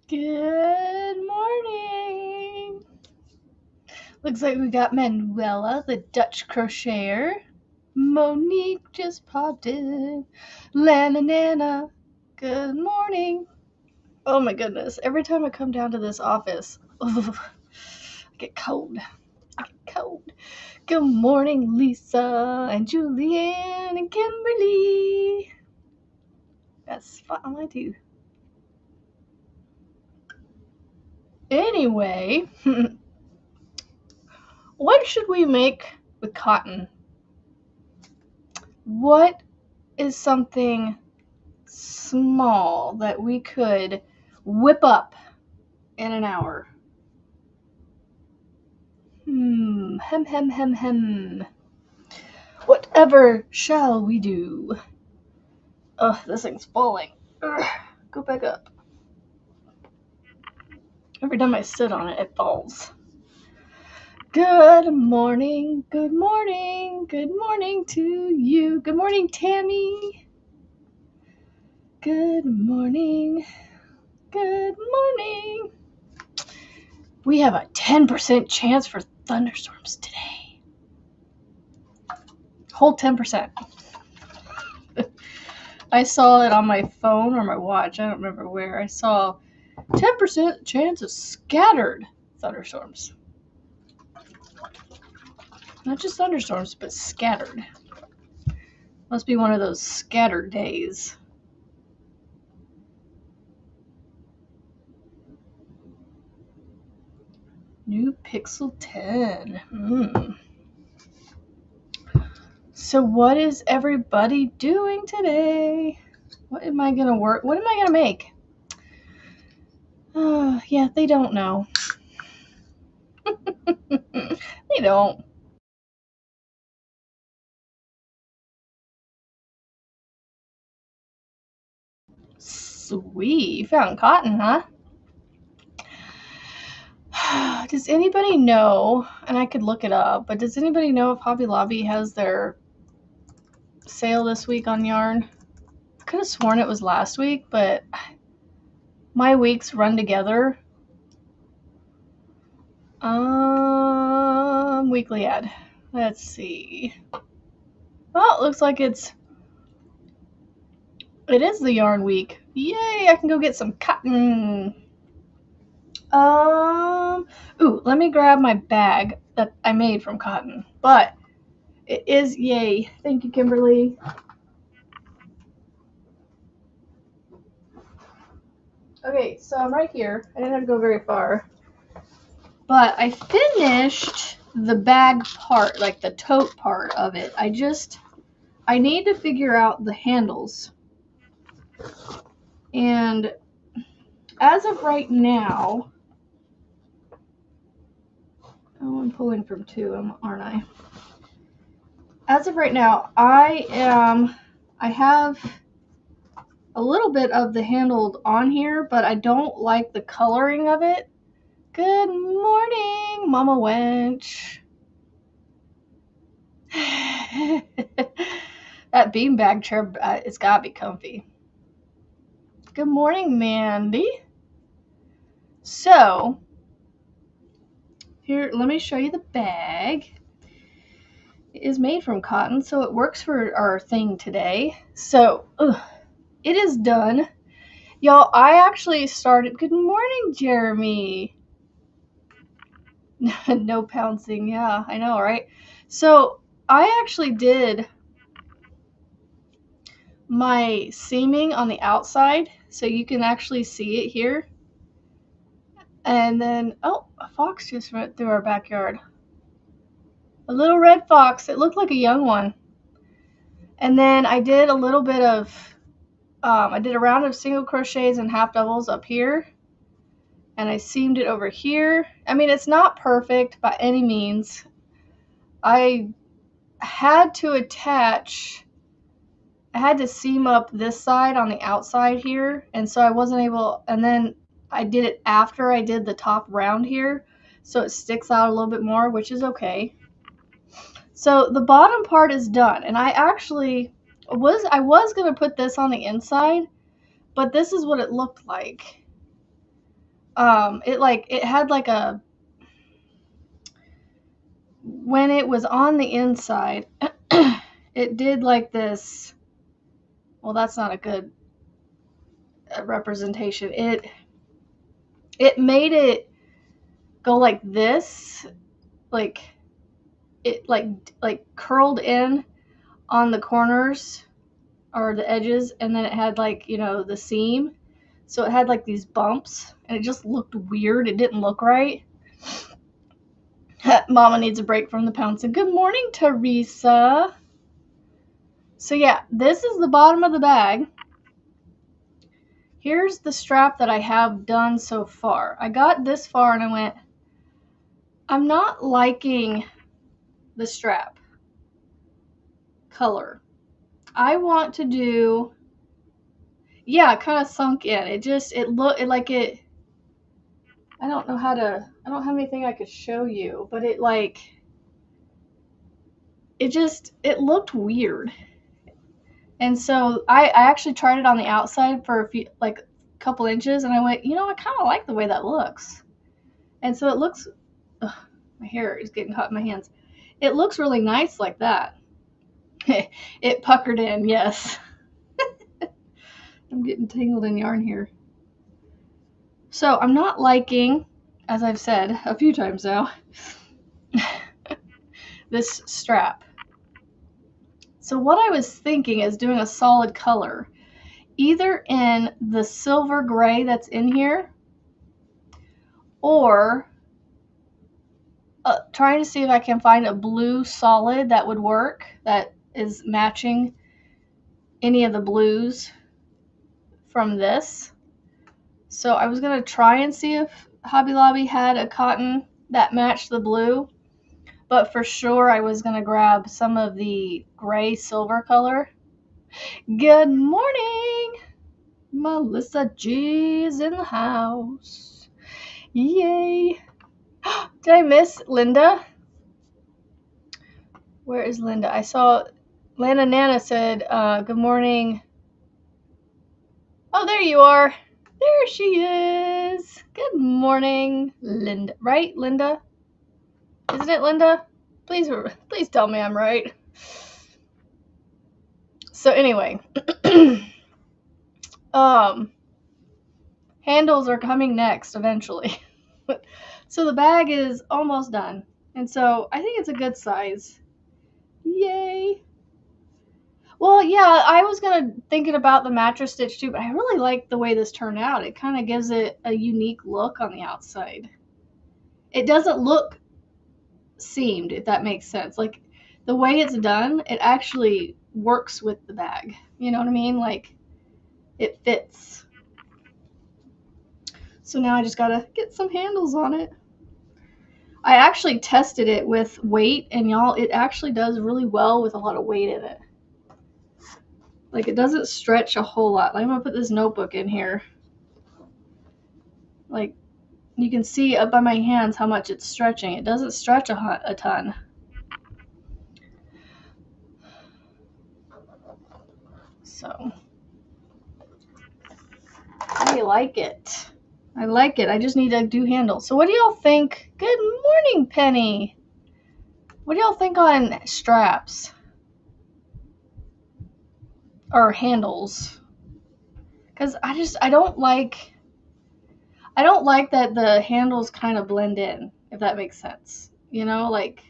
Good morning. Looks like we got Manuela, the Dutch crocheter. Monique just popped in. Lana Nana, good morning. Oh my goodness. Every time I come down to this office, I get cold. Cold. Good morning, Lisa and Julianne and Kimberly. That's all I do. Anyway, what should we make with cotton? What is something small that we could whip up in an hour? Hem. Whatever shall we do? Ugh, this thing's falling. Ugh, go back up. Every time I sit on it, it falls. Good morning to you. Good morning, Tammy. Good morning. We have a 10% chance for thunderstorms today. Whole 10%. I saw it on my phone or my watch. I don't remember where. I saw 10% chance of scattered thunderstorms. Not just thunderstorms, but scattered. Must be one of those scattered days. New Pixel 10. So what is everybody doing today? What am I going to work? What am I going to make? Yeah, they don't know. They don't. Sweet. You found cotton, huh? Does anybody know, and I could look it up, but does anybody know if Hobby Lobby has their sale this week on yarn? I could have sworn it was last week, but my weeks run together. Weekly ad. Let's see. Well, it looks like it is the yarn week. Yay, I can go get some cotton. Ooh, let me grab my bag that I made from cotton. But it is yay. Thank you, Kimberly. Okay, so I'm right here. I didn't have to go very far. But I finished the bag part, like the tote part of it. I need to figure out the handles. And as of right now, oh, I'm pulling from two, aren't I? As of right now, I have a little bit of the handled on here, but I don't like the coloring of it. Good morning, Mama Wench. That beanbag chair, it's gotta be comfy. Good morning, Mandy. So, here, let me show you the bag. It is made from cotton, so it works for our thing today. So, it is done. Y'all, I actually started. Good morning, Jeremy. No pouncing. Yeah, I know, right? So, I actually did my seaming on the outside, so you can actually see it here. And then, oh, a fox just went through our backyard. A little red fox. It looked like a young one. And then I did a little bit of, I did a round of single crochets and half doubles up here. And I seamed it over here. I mean, it's not perfect by any means. I had to seam up this side on the outside here. And so I wasn't able, and then I did it after I did the top round here. So it sticks out a little bit more, which is okay. So the bottom part is done. And I actually was going to put this on the inside, but this is what it looked like. it had like a, when it was on the inside, it did like this. Well, that's not a good representation. It made it go like this, like it like curled in on the corners or the edges, and then it had like, you know, the seam. So it had like these bumps, and it just looked weird. It didn't look right. Mama needs a break from the pouncing. Good morning, Teresa. So yeah, this is the bottom of the bag. Here's the strap that I have done so far. I got this far and I went, I'm not liking the strap color. I want to do, yeah, it kind of sunk in. I don't have anything I could show you, but it looked weird. And so I actually tried it on the outside for a few, like a couple inches, and I went, you know, I kind of like the way that looks. And so it looks, my hair is getting caught in my hands. It looks really nice like that. It puckered in, yes. I'm getting tangled in yarn here. So I'm not liking, as I've said a few times now, this strap. So what I was thinking is doing a solid color, either in the silver gray that's in here, or trying to see if I can find a blue solid that would work, that is matching any of the blues from this. So I was going to try and see if Hobby Lobby had a cotton that matched the blue, but for sure I was going to grab some of the gray silver color. Good morning! Melissa G is in the house. Yay! Did I miss Linda? Where is Linda? I saw Lana Nana said, good morning. Oh, there you are. There she is. Good morning, Linda. Right, Linda? Isn't it Linda? Please tell me I'm right. So anyway, handles are coming next eventually. So the bag is almost done. And so I think it's a good size. Yay. Well, yeah, I was thinking about the mattress stitch too, but I really like the way this turned out. It kind of gives it a unique look on the outside. It doesn't look seamed, if that makes sense. Like, the way it's done, it actually works with the bag. You know what I mean? Like, it fits. So now I just gotta get some handles on it. I actually tested it with weight, and y'all, it actually does really well with a lot of weight in it. Like, it doesn't stretch a whole lot. Like, I'm gonna put this notebook in here. Like, you can see up by my hands how much it's stretching. It doesn't stretch a ton. So, I like it. I like it. I just need to do handles. So what do y'all think? Good morning, Penny. What do y'all think on straps? Or handles? Because I don't like that the handles kind of blend in, if that makes sense. You know, like,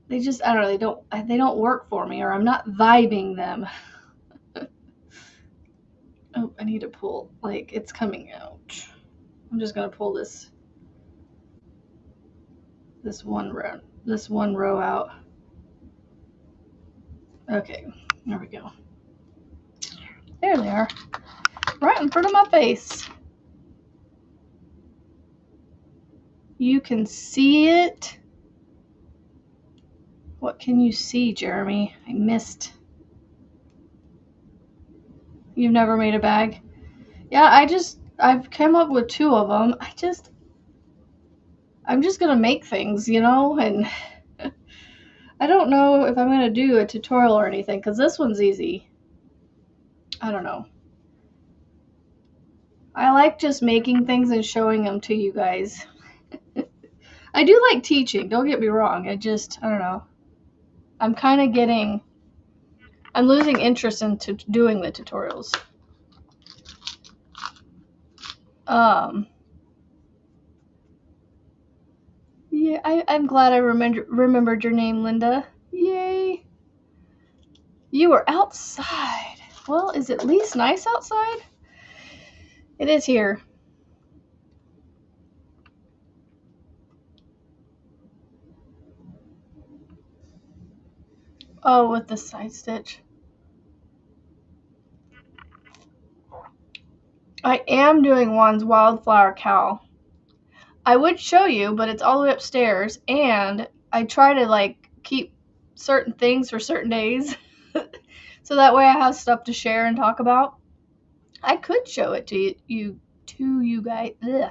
they just, I don't know, they don't work for me, or I'm not vibing them. Oh, I need to pull, like, it's coming out. I'm just gonna pull this one row out. Okay, there we go. There they are, right in front of my face. You can see it. What can you see, Jeremy? I missed. You've never made a bag? Yeah, I've come up with 2 of them. I'm just gonna make things, you know, and I don't know if I'm gonna do a tutorial or anything, because this one's easy. I don't know. I like just making things and showing them to you guys. I do like teaching, don't get me wrong. I don't know. I'm kind of I'm losing interest into doing the tutorials. Yeah, I'm glad I remembered your name, Linda. Yay. You were outside. Well, is it at least nice outside? It is here. Oh, with the side stitch. I am doing Juan's Wildflower Cowl. I would show you, but it's all the way upstairs, and I try to like keep certain things for certain days, so that way I have stuff to share and talk about. I could show it to you guys. Ugh.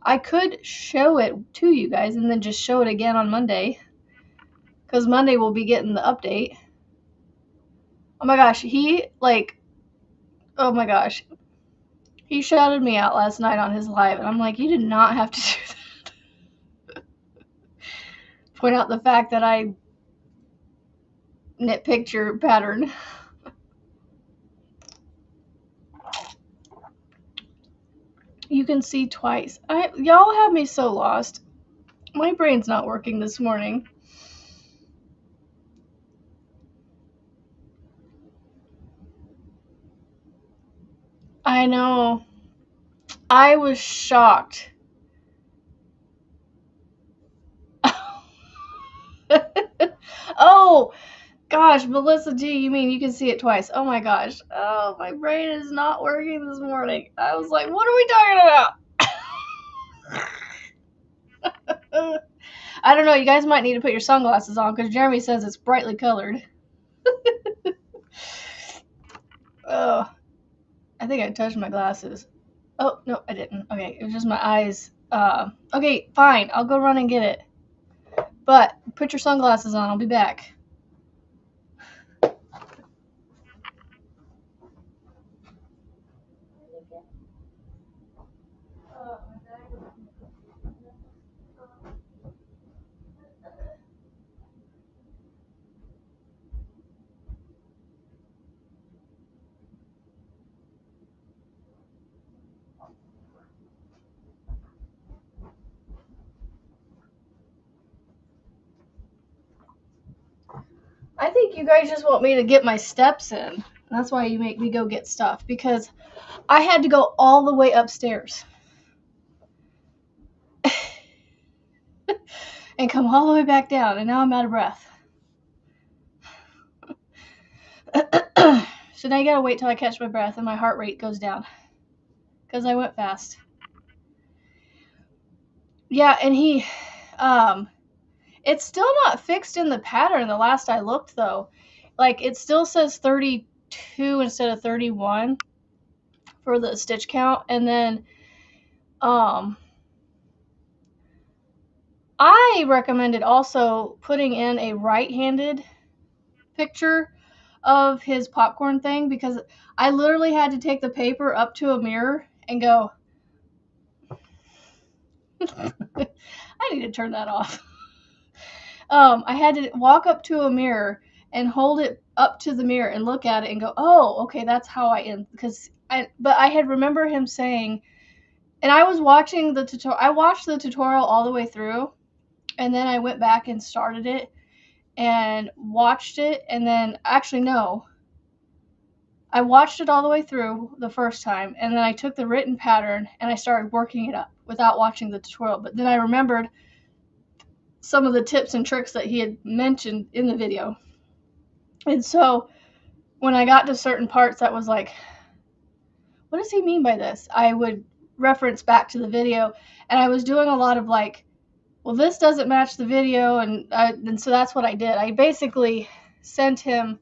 I could show it to you guys and then just show it again on Monday, because Monday we'll be getting the update. Oh my gosh, oh my gosh, he shouted me out last night on his live, and I'm like, you did not have to do that. Point out the fact that I nitpicked your pattern. You can see twice. Y'all have me so lost. My brain's not working this morning. I know. I was shocked. Oh, gosh, Melissa G, you mean you can see it twice? Oh my gosh. Oh, my brain is not working this morning. I was like, what are we talking about? I don't know. You guys might need to put your sunglasses on because Jeremy says it's brightly colored. Oh, I think I touched my glasses. Oh, no, I didn't. Okay, it was just my eyes. Okay, fine. I'll go run and get it. But put your sunglasses on. I'll be back. I think you guys just want me to get my steps in. That's why you make me go get stuff, because I had to go all the way upstairs and come all the way back down, and now I'm out of breath. So now you gotta wait till I catch my breath and my heart rate goes down, because I went fast. Yeah, and it's still not fixed in the pattern the last I looked, though. Like, it still says 32 instead of 31 for the stitch count. And then I recommended also putting in a right-handed picture of his popcorn thing, because I literally had to take the paper up to a mirror and go, I need to turn that off. I had to walk up to a mirror and hold it up to the mirror and look at it and go, oh, okay, that's how I am. But I had remember him saying, and I was watching the tutorial. I watched the tutorial all the way through, and then I went back and started it and watched it, and then actually no, I watched it all the way through the first time, and then I took the written pattern and I started working it up without watching the tutorial. But then I remembered some of the tips and tricks that he had mentioned in the video. And so when I got to certain parts that was like, what does he mean by this? I would reference back to the video, and I was doing a lot of like, well, this doesn't match the video, and so that's what I did. I basically sent him,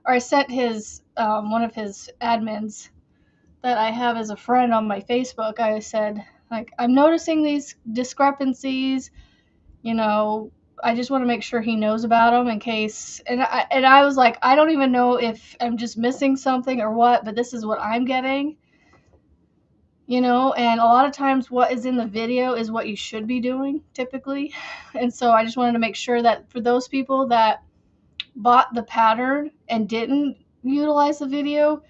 or I sent his one of his admins that I have as a friend on my Facebook. I said, like, I'm noticing these discrepancies, you know, I just want to make sure he knows about them in case. And I was like, I don't even know if I'm just missing something or what, but this is what I'm getting. you know, and a lot of times what is in the video is what you should be doing typically. And so I just wanted to make sure that for those people that bought the pattern and didn't utilize the video,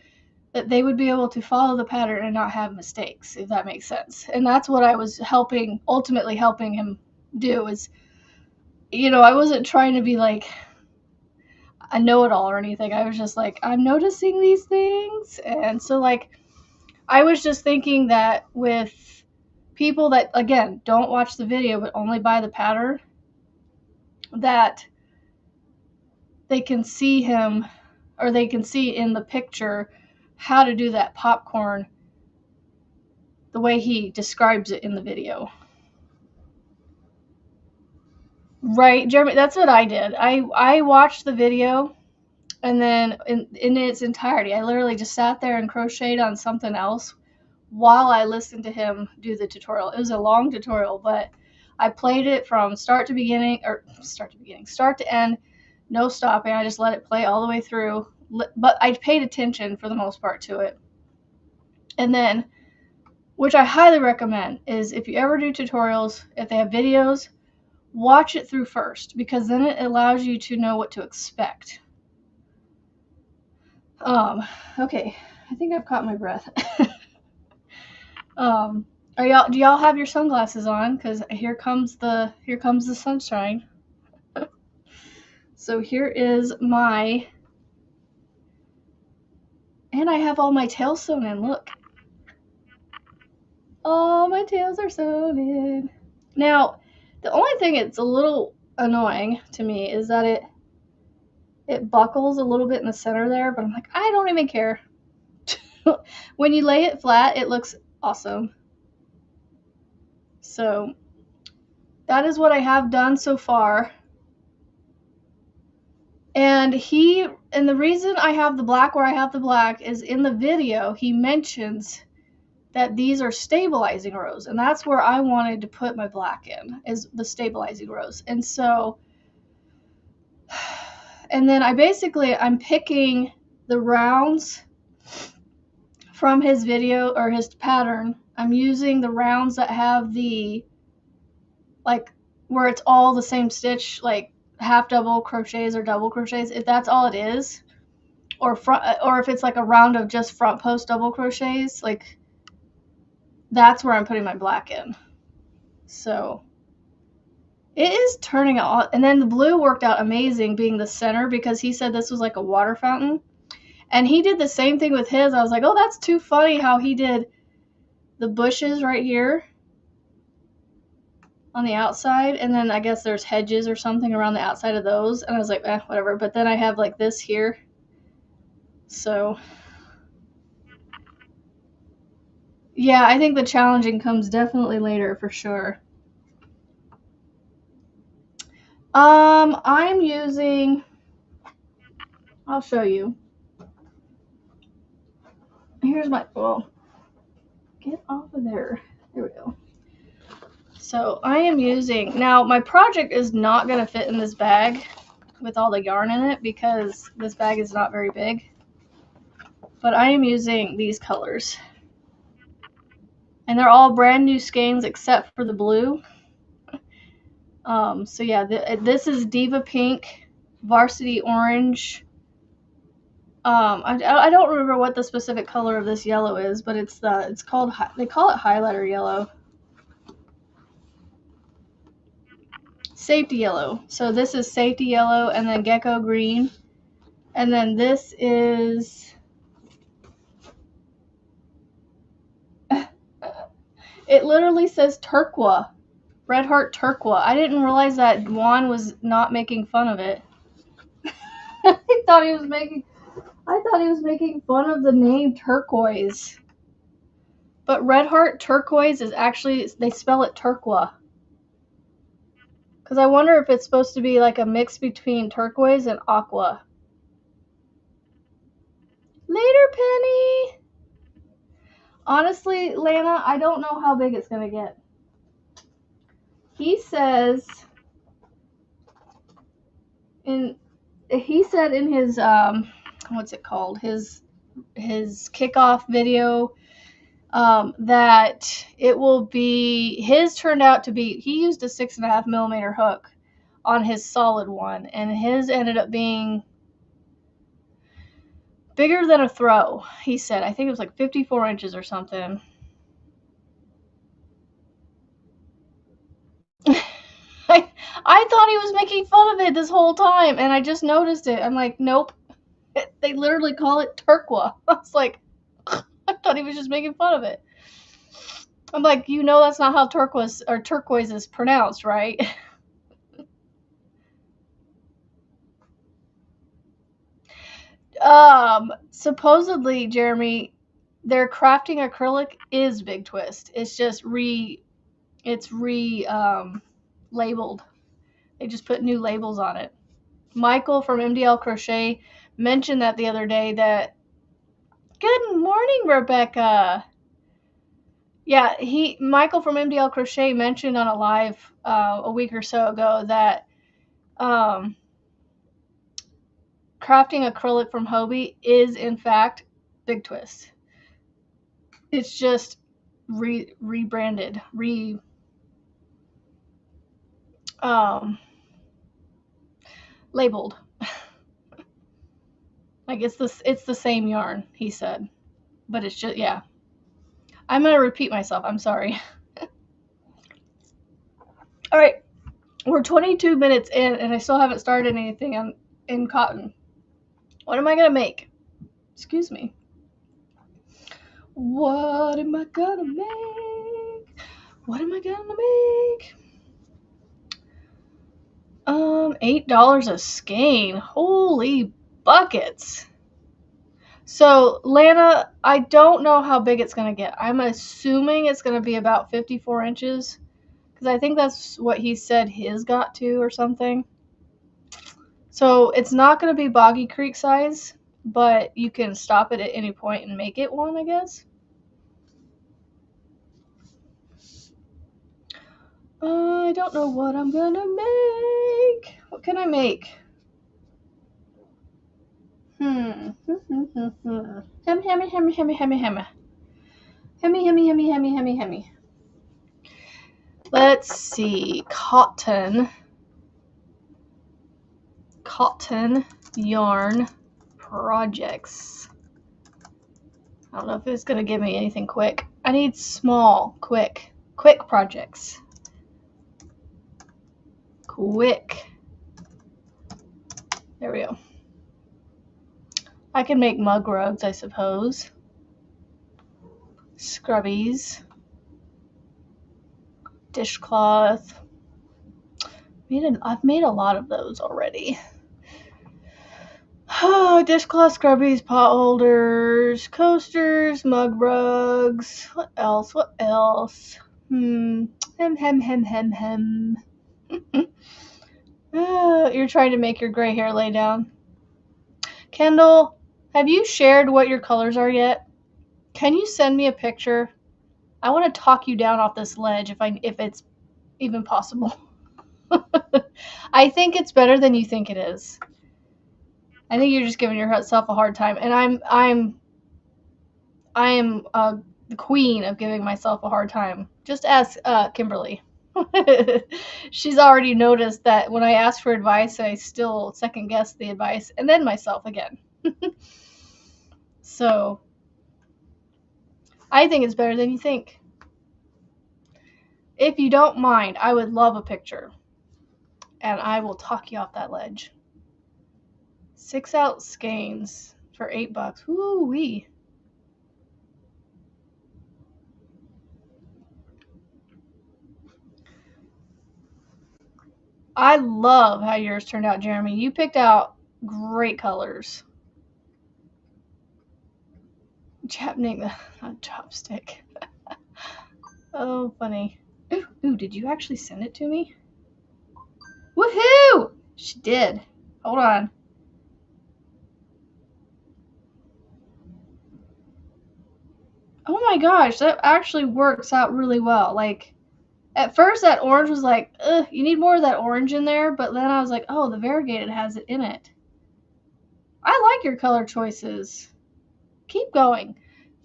that they would be able to follow the pattern and not have mistakes, if that makes sense. And that's what I was ultimately helping him do is, you know, I wasn't trying to be like a know-it-all or anything. I was just like, I'm noticing these things. And so like, I was just thinking that with people that, again, don't watch the video but only buy the pattern, that they can see him, or they can see in the picture how to do that popcorn the way he describes it in the video. Right, Jeremy, that's what I did. I watched the video, and then in its entirety, I literally just sat there and crocheted on something else while I listened to him do the tutorial. It was a long tutorial, but I played it from start to end, no stopping. I just let it play all the way through, but I paid attention for the most part to it. And then, which I highly recommend, is if you ever do tutorials, if they have videos, watch it through first, because then it allows you to know what to expect. Okay, I think I've caught my breath. Do y'all have your sunglasses on? Because here comes the sunshine. So here is and I have all my tails sewn in. Look, all my tails are sewn in. Now, the only thing that's a little annoying to me is that it buckles a little bit in the center there, but I'm like, I don't even care. When you lay it flat, it looks awesome. So that is what I have done so far. And the reason I have the black where I have the black is in the video, he mentions that these are stabilizing rows. And that's where I wanted to put my black in, is the stabilizing rows. And so, and then I'm picking the rounds from his video or his pattern. I'm using the rounds that have the, like, where it's all the same stitch, like half double crochets or double crochets, if that's all it is, or if it's like a round of just front post double crochets, like that's where I'm putting my black in. So it is turning out, and then the blue worked out amazing being the center, because he said this was like a water fountain, and he did the same thing with his. I was like, oh, that's too funny how he did the bushes right here on the outside, and then I guess there's hedges or something around the outside of those, and I was like, whatever. But then I have like this here, so yeah, I think the challenging comes definitely later for sure. I'm using, I'll show you. Here's my, well, get off of there. There we go. So I am using, now my project is not going to fit in this bag with all the yarn in it, because this bag is not very big. But I am using these colors. And they're all brand new skeins except for the blue. So yeah, this is Diva Pink, Varsity Orange. I don't remember what the specific color of this yellow is, but they call it highlighter yellow. Safety yellow. So this is safety yellow, and then gecko green. And then this is, it literally says turquoise. Red Heart Turquoise. I didn't realize that Juan was not making fun of it. I thought he was making fun of the name turquoise. But Red Heart Turquoise is actually, they spell it turquoise. Because I wonder if it's supposed to be like a mix between turquoise and aqua. Later, Penny! Honestly, Lana, I don't know how big it's going to get. He says, in his, what's it called? His kickoff video, that it will be, his turned out to be, he used a 6.5mm hook on his solid one, and his ended up being bigger than a throw, he said. I think it was like 54 inches or something. I thought he was making fun of it this whole time, and I just noticed it. I'm like, nope. They literally call it turquoise. I was like, I thought he was just making fun of it. I'm like, you know that's not how turquoise is pronounced, right? Supposedly, Jeremy, their crafting acrylic is Big Twist. It's just labeled. They just put new labels on it. Michael from MDL Crochet mentioned that the other day. That, good morning, Rebecca. Yeah, Michael from MDL Crochet mentioned on a live a week or so ago that crafting acrylic from Hobie is in fact Big Twist. It's just rebranded, labeled. Like it's the same yarn, he said, but it's just, yeah. I'm gonna repeat myself. I'm sorry. All right, we're 22 minutes in, and I still haven't started anything in cotton. What am I gonna make? Excuse me. What am I gonna make? What am I gonna make? $8 a skein. Holy buckets. So, Lana, I don't know how big it's gonna get. I'm assuming it's gonna be about 54 inches, because I think that's what he said his got to or something. So it's not gonna be Boggy Creek size, but you can stop it at any point and make it one, I guess. I don't know what I'm gonna make. What can I make? Hemmy. Let's see. Cotton yarn projects. I don't know if it's gonna give me anything quick. I need small, quick projects. Quick. There we go. I can make mug rugs, I suppose. Scrubbies. Dishcloth. I've made a lot of those already. Dishcloth, scrubbies, pot holders, coasters, mug rugs. What else? Hem. You're trying to make your gray hair lay down. Kendall, have you shared what your colors are yet? Can you send me a picture? I want to talk you down off this ledge if it's even possible. I think it's better than you think it is. I think you're just giving yourself a hard time, and I am the queen of giving myself a hard time. Just ask Kimberly. She's already noticed that when I ask for advice, I still second guess the advice and then myself again. So I think it's better than you think. If you don't mind, I would love a picture, and I will talk you off that ledge. 6 ounce skeins for $8. Woo wee. I love how yours turned out, Jeremy. You picked out great colors. Chapnik, not chopstick. Oh, funny. Ooh, did you actually send it to me? Woohoo! She did. Hold on. Oh my gosh, that actually works out really well. Like, at first that orange was like, ugh, you need more of that orange in there, but then I was like, oh, the variegated has it in it. I like your color choices. Keep going.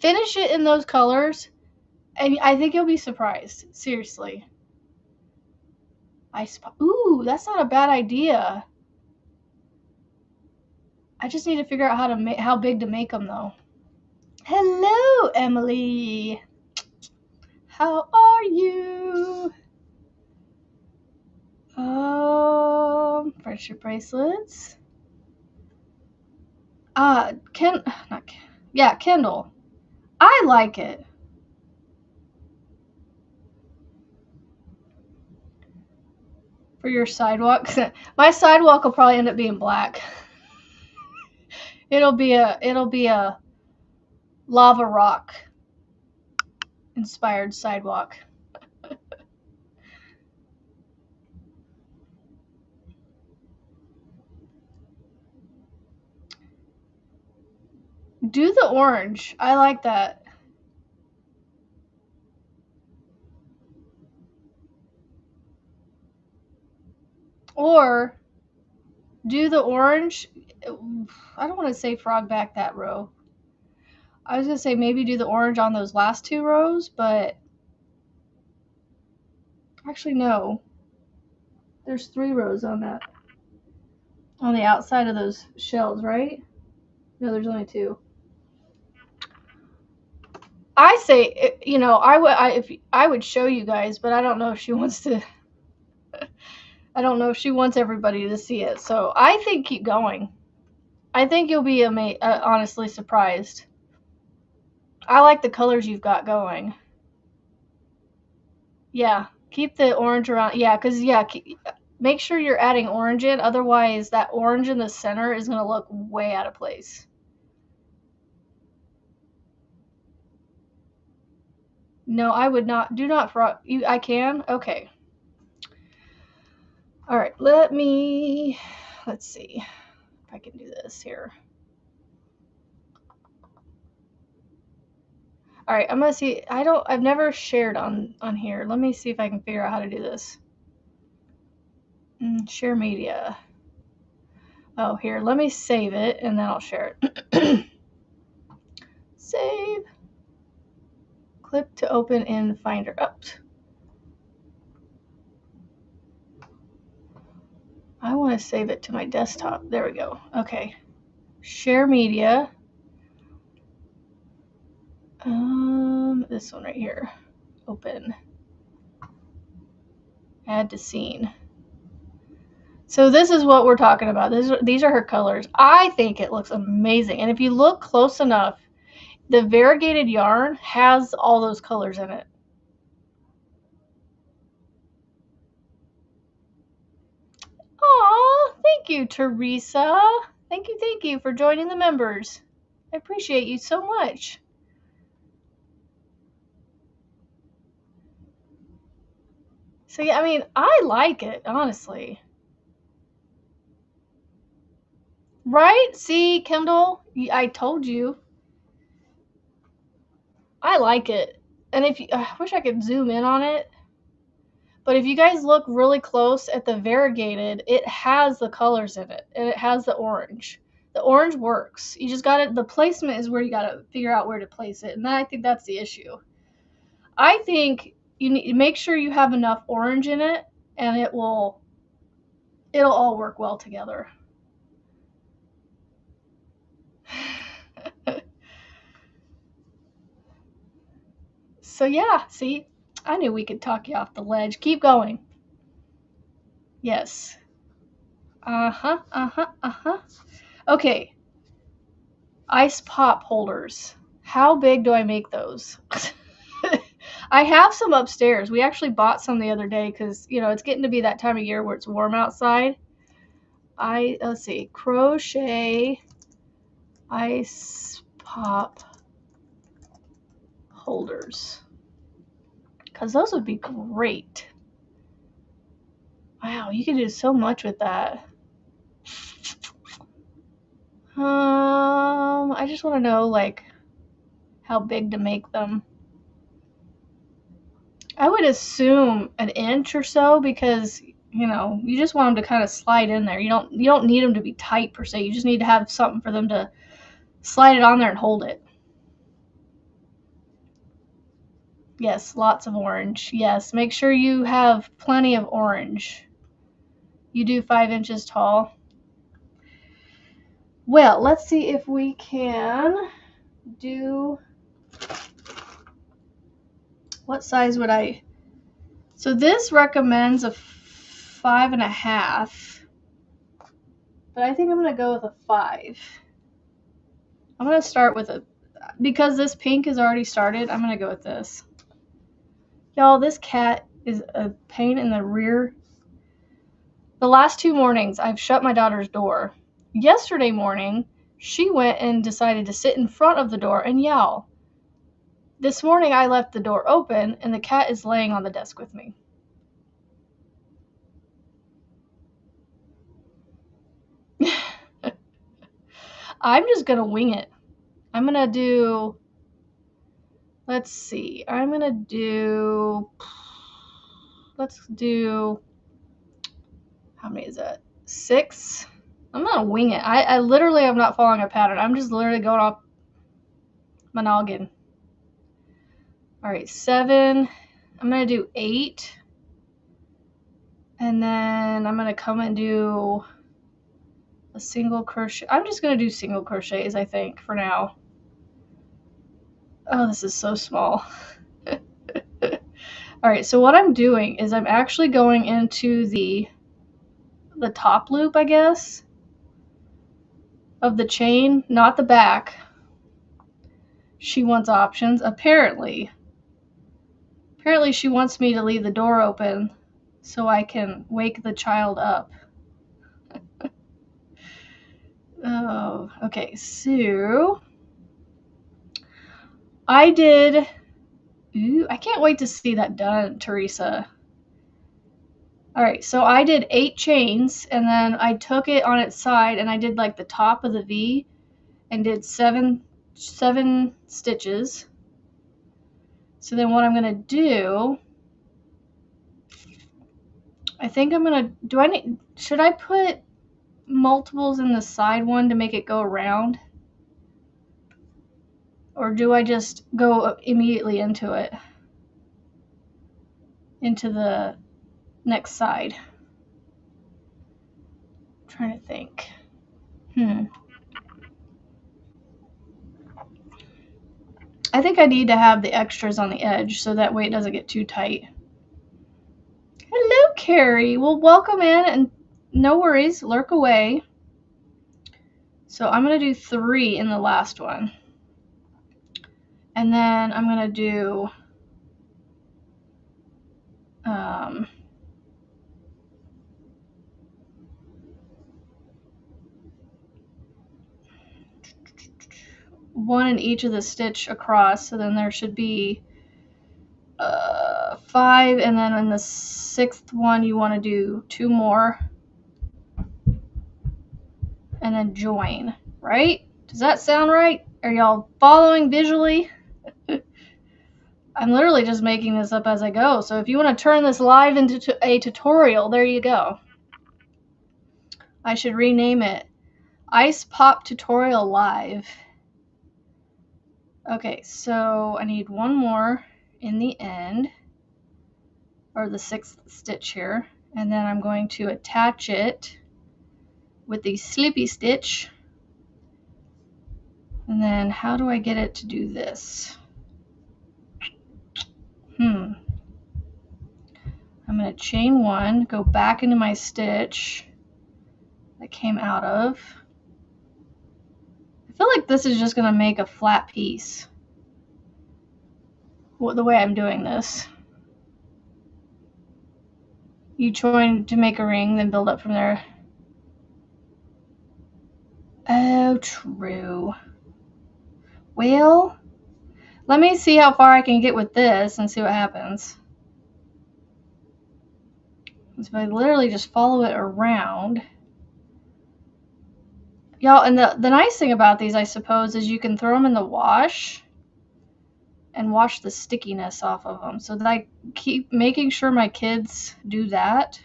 Finish it in those colors, And I think you'll be surprised. Seriously. Ooh, that's not a bad idea. I just need to figure out how big to make them though. Hello, Emily. How are you? Friendship bracelets. Kendall. I like it. For your sidewalk. My sidewalk will probably end up being black. It'll be a lava rock inspired sidewalk. Do the orange. I like that. Or do the orange. I don't want to say frog back that row. I was going to say maybe do the orange on those last 2 rows, but actually no. There's 3 rows on that. On the outside of those shells, right? No, there's only 2. I say, I would show you guys, but I don't know if she wants to. I don't know if she wants everybody to see it. So I think keep going. I think you'll be honestly surprised. I like the colors you've got going. Yeah, keep the orange around. Yeah, because make sure you're adding orange in. Otherwise, that orange in the center is going to look way out of place. No, I would not. Do not frog. I can? Okay. All right, let's see if I can do this here. All right, I'm gonna see. I've never shared on here. Let me see if I can figure out how to do this. Share media. Oh, here, let me save it and then I'll share it. Save. Click to open in Finder. Oops. I want to save it to my desktop. There we go. Okay. Share media. This one right here. Open. Add to scene. So this is what we're talking about. These are her colors. I think it looks amazing. And if you look close enough, the variegated yarn has all those colors in it. Aw, thank you, Teresa. Thank you for joining the members. I appreciate you so much. So yeah, I mean, I like it, honestly. Right? See, Kendall, I told you. I like it. And I wish I could zoom in on it. But if you guys look really close at the variegated, it has the colors in it. And it has the orange. The orange works. You just got the placement is where you got to figure out where to place it. And I think that's the issue. I think you need to make sure you have enough orange in it, and it'll all work well together. So yeah, see, I knew we could talk you off the ledge. Keep going. Yes. Okay. Ice pop holders. How big do I make those? I have some upstairs. We actually bought some the other day because, it's getting to be that time of year where it's warm outside. Let's see, crochet ice pop holders. Because those would be great. Wow, you can do so much with that. I just want to know, how big to make them. I would assume an inch or so because, you just want them to kind of slide in there. You don't need them to be tight per se. You just need to have something for them to slide it on there and hold it. Yes, lots of orange. Yes, make sure you have plenty of orange. You do 5 inches tall. Well, let's see if we can do, what size would I, so this recommends a 5.5, but I think I'm going to go with a 5. I'm going to start with a, because this pink is already started, I'm going to go with this. Y'all, this cat is a pain in the rear. The last 2 mornings, I've shut my daughter's door. Yesterday morning, she went and decided to sit in front of the door and yell. This morning, I left the door open, and the cat is laying on the desk with me. I'm just going to wing it. I'm going to do, let's see, let's do, how many is that? 6? I'm going to wing it. I literally am not following a pattern. I'm just literally going off my noggin. All right, 7. I'm going to do 8. And then I'm going to come and do a single crochet. I'm just going to do single crochets, I think, for now. Oh, this is so small. All right, so what I'm doing is I'm actually going into the top loop, I guess, of the chain, not the back. She wants options. Apparently she wants me to leave the door open so I can wake the child up. Oh, okay, so I did, ooh, I can't wait to see that done, Teresa. All right, so I did 8 chains, and then I took it on its side, and I did like the top of the V, and did 7 stitches. So then what I'm gonna do, I think I'm gonna, should I put multiples in the side one to make it go around? Or do I just go immediately into it? Into the next side? I'm trying to think. I think I need to have the extras on the edge so that way it doesn't get too tight. Hello, Carrie. Well, welcome in, and no worries, lurk away. So I'm going to do 3 in the last one. And then I'm going to do 1 in each of the stitch across. So then there should be 5, and then in the 6th one you want to do 2 more. And then join, right? Does that sound right? Are y'all following visually? I'm literally just making this up as I go. So if you want to turn this live into a tutorial, there you go. I should rename it Ice Pop Tutorial Live. Okay, so I need 1 more in the end, or the 6th stitch here. And then I'm going to attach it with the slippy stitch. And then how do I get it to do this? I'm going to chain 1, go back into my stitch that came out of. I feel like this is just going to make a flat piece, the way I'm doing this. You join to make a ring, then build up from there. Oh, true. Well, let me see how far I can get with this and see what happens. So I literally just follow it around. Y'all, and the nice thing about these, I suppose, is you can throw them in the wash and wash the stickiness off of them. So that I keep making sure my kids do that.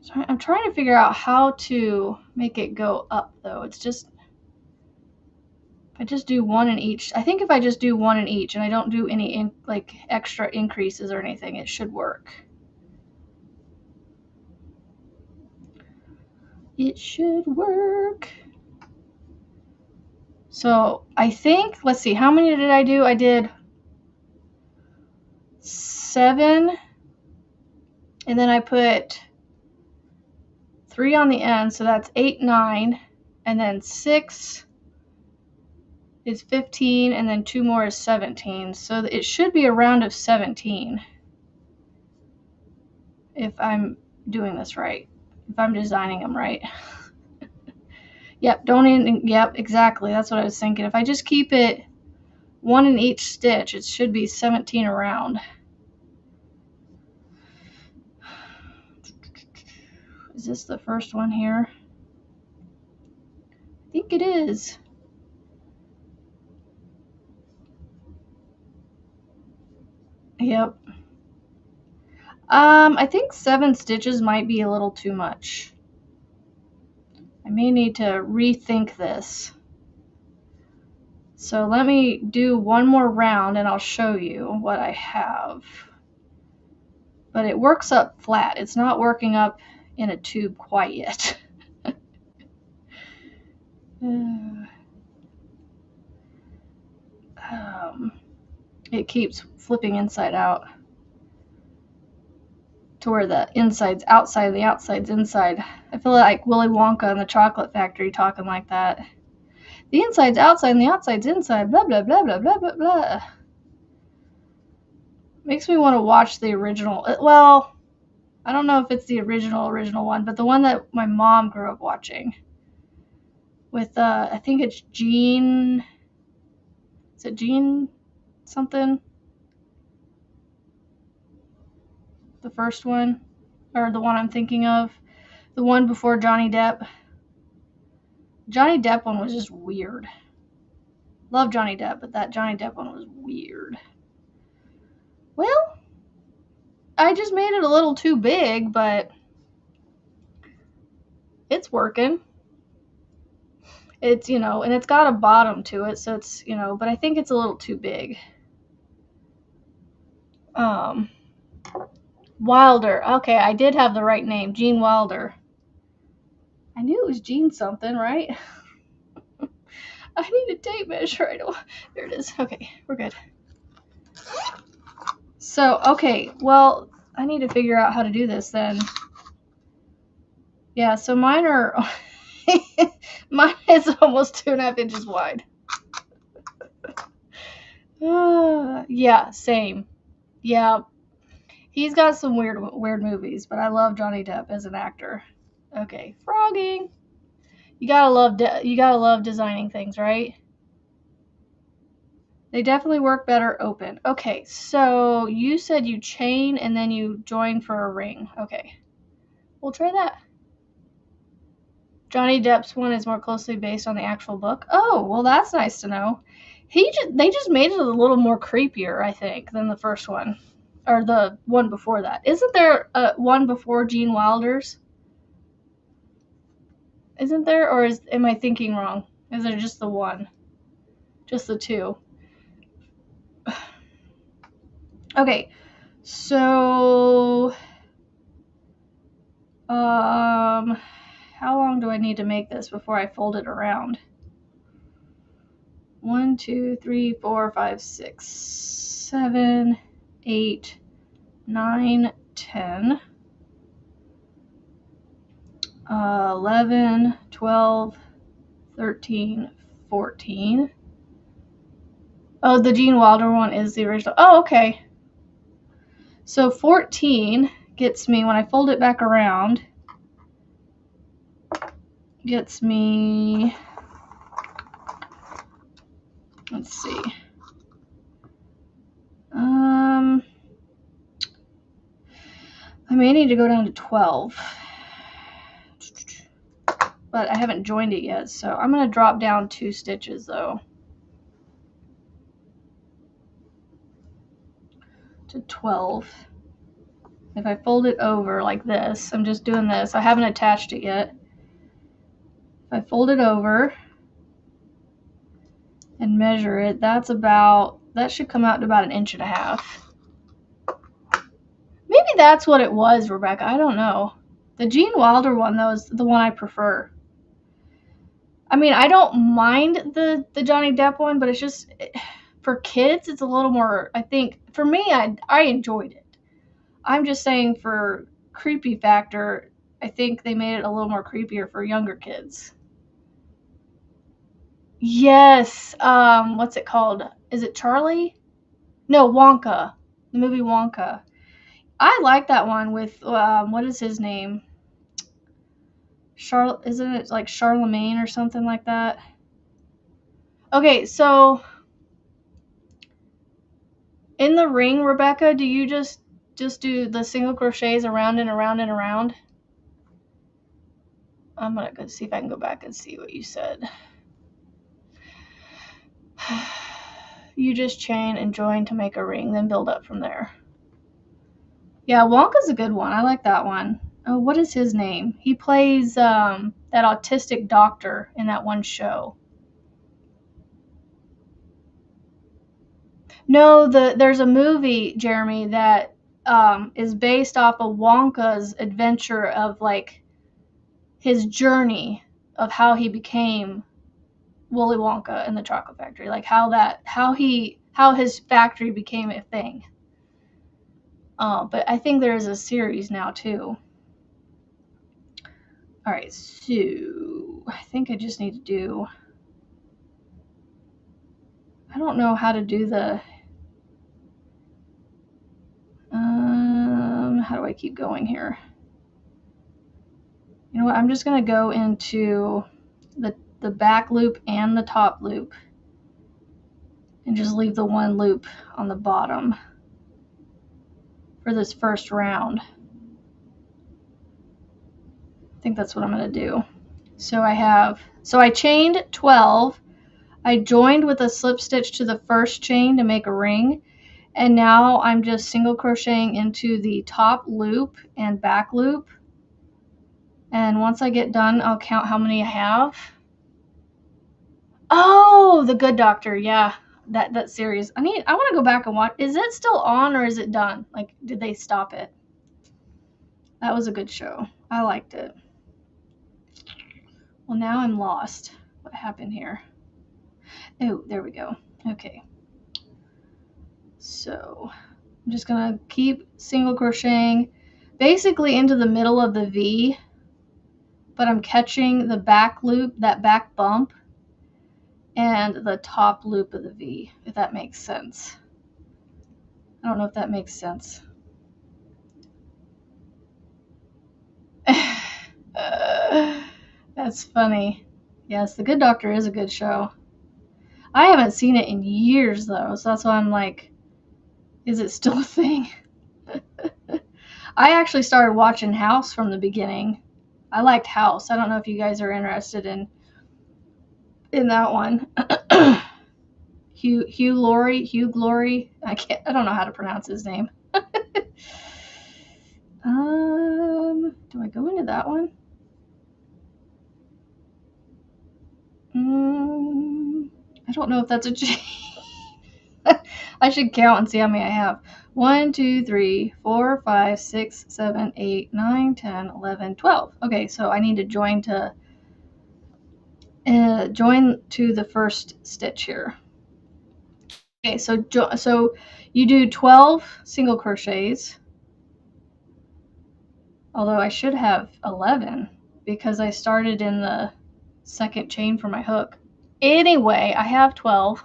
So I'm trying to figure out how to make it go up, though. It's just I just do one in each. I think if I just do one in each and I don't do any like extra increases or anything, it should work. It should work. So I think, let's see, how many did I do? I did 7, and then I put 3 on the end, so that's 8, 9, and then 6 is 15, and then 2 more is 17. So it should be a round of 17 if I'm doing this right, if I'm designing them right. Yep, yep, exactly. That's what I was thinking. If I just keep it 1 in each stitch, it should be 17 around. Is this the first one here? I think it is. Yep. I think 7 stitches might be a little too much. I may need to rethink this. So let me do one more round and I'll show you what I have. But it works up flat. It's not working up in a tube quite yet. It keeps flipping inside out to where the inside's outside and the outside's inside. I feel like Willy Wonka in the Chocolate Factory talking like that. The inside's outside and the outside's inside, blah, blah, blah, blah, blah, blah, blah. Makes me want to watch the original. Well, I don't know if it's the original one, but the one that my mom grew up watching. With, I think it's Jean. Is it Jean something? The first one? Or the one I'm thinking of? The one before Johnny Depp? Johnny Depp one was just weird. Love Johnny Depp, but that Johnny Depp one was weird. Well, I just made it a little too big, but it's working. It's, and it's got a bottom to it, so it's, but I think it's a little too big. Wilder. Okay, I did have the right name. Gene Wilder. I knew it was Gene something, right? I need a tape measure. There it is. Okay, we're good. So, okay, well, I need to figure out how to do this then. Yeah, so mine is almost 2.5 inches wide. Yeah, same. Yeah, he's got some weird movies, but I love Johnny Depp as an actor. Okay, frogging. You gotta love designing things, right? They definitely work better open. Okay, so you said you chain and then you join for a ring. Okay, we'll try that. Johnny Depp's one is more closely based on the actual book. Oh, well, that's nice to know. They just made it a little more creepier, I think, than the first one, or the one before that. Isn't there one before Gene Wilder's? Isn't there, or am I thinking wrong? Is there just the one? Just the two? Okay, so how long do I need to make this before I fold it around? 1, 2, 3, 4, 5, 6, 7, 8, 9, 10, 11, 12, 13, 14. Oh, the Gene Wilder one is the original. Oh, okay. So 14 gets me, when I fold it back around, gets me, let's see. I may need to go down to 12. But I haven't joined it yet, so I'm going to drop down 2 stitches though. To 12. If I fold it over like this, I'm just doing this. I haven't attached it yet. If I fold it over, and measure it, that should come out to about 1.5 inches. Maybe that's what it was, Rebecca. I don't know. The Gene Wilder one, though, is the one I prefer. I mean, I don't mind the Johnny Depp one, but it's just, for kids, it's a little more, I think, for me, I enjoyed it. I'm just saying for creepy factor, I think they made it a little more creepier for younger kids. Yes. What's it called? Is it Charlie? No, Wonka. The movie Wonka. I like that one with, what is his name? Isn't it like Charlemagne or something like that? Okay, so in the ring, Rebecca, do you just do the single crochets around and around and around? I'm gonna go see if I can go back and see what you said. You just chain and join to make a ring, then build up from there. Yeah, Wonka's a good one. I like that one. Oh, what is his name? He plays that autistic doctor in that one show. No, there's a movie, Jeremy, that is based off of Wonka's adventure of like his journey of how he became Willy Wonka in the Chocolate Factory, like how his factory became a thing. But I think there is a series now too. All right, so I think I just need to do. I don't know how to do the. How do I keep going here? You know what? I'm just gonna go into the back loop and the top loop, and just leave the one loop on the bottom for this first round. I think that's what I'm going to do. So I chained 12. I joined with a slip stitch to the first chain to make a ring. And now I'm just single crocheting into the top loop and back loop. And once I get done, I'll count how many I have. Oh, The Good Doctor. Yeah, that series. I want to go back and watch. Is it still on or is it done? Like, did they stop it? That was a good show. I liked it. Well, now I'm lost. What happened here? Oh, there we go. Okay. So I'm just going to keep single crocheting basically into the middle of the V, but I'm catching the back loop, that back bump, and the top loop of the V, if that makes sense. I don't know if that makes sense. That's funny. Yes, The Good Doctor is a good show. I haven't seen it in years, though, so that's why I'm like, is it still a thing? I actually started watching House from the beginning. I liked House. I don't know if you guys are interested in that one. Hugh Glory. I don't know how to pronounce his name. Do I go into that one? I don't know if that's a chain. I should count and see how many I have. 1, 2, 3, 4, 5, 6, 7, 8, 9, 10, 11, 12. Okay, so I need to join to the first stitch here. Okay, so you do 12 single crochets. Although I should have 11 because I started in the second chain for my hook. Anyway, I have 12.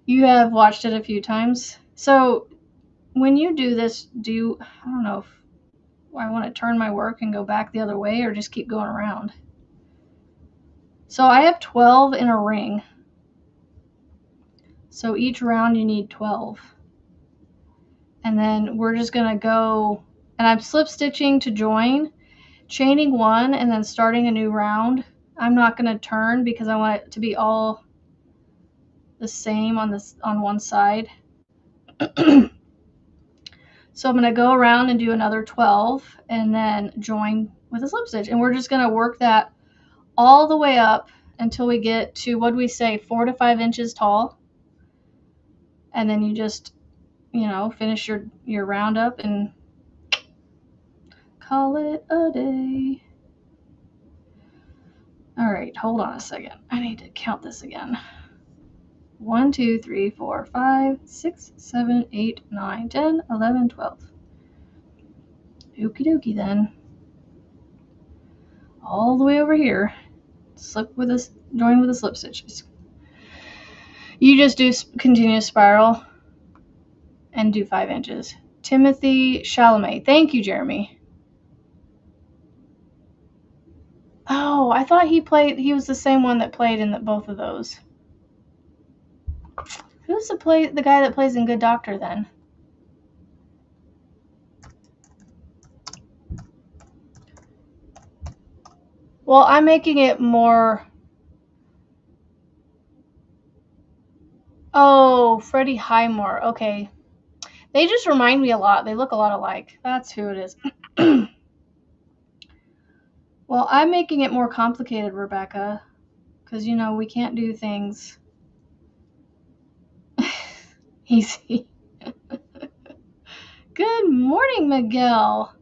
You have watched it a few times. So when you do this, I don't know if I want to turn my work and go back the other way or just keep going around. So I have 12 in a ring. So each round you need 12. And then we're just going to go, and I'm slip stitching to join, chaining 1, and then starting a new round. I'm not going to turn because I want it to be all the same on one side. So I'm going to go around and do another 12 and then join with a slip stitch. And we're just going to work that all the way up until we get to, what do we say, 4 to 5 inches tall. And then you just, finish your round up and call it a day. All right, hold on a second. I need to count this again. 1, 2, 3, 4, 5, 6, 7, 8, 9, 10, 11, 12. Okie dokie then. All the way over here. Join with a slip stitch. You just do continuous spiral and do 5 inches. Timothy Chalamet. Thank you, Jeremy. Oh, I thought he was the same one that played in both of those. Who's the guy that plays in Good Doctor then? Well, I'm making it more... Oh, Freddie Highmore. Okay. They just remind me a lot. They look a lot alike. That's who it is. Well, I'm making it more complicated, Rebecca. Because, we can't do things easy. Good morning, Miguel.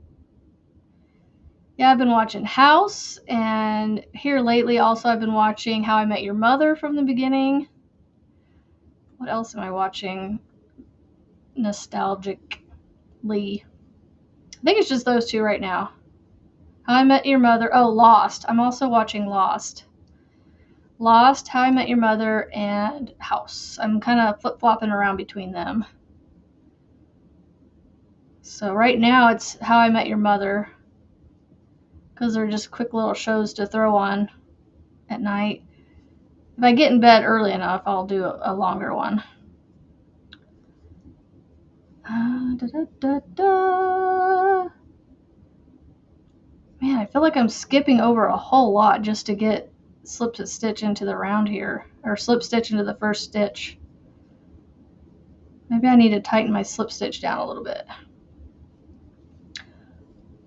Yeah, I've been watching House, and here lately also I've been watching How I Met Your Mother from the beginning. What else am I watching nostalgically? I think it's just those two right now. How I Met Your Mother. Oh, Lost. I'm also watching Lost. Lost, How I Met Your Mother, and House. I'm kind of flip-flopping around between them. So right now it's How I Met Your Mother, because they're just quick little shows to throw on at night. If I get in bed early enough, I'll do a longer one. Man, I feel like I'm skipping over a whole lot just to get slip stitch into the round here, or slip stitch into the first stitch. Maybe I need to tighten my slip stitch down a little bit.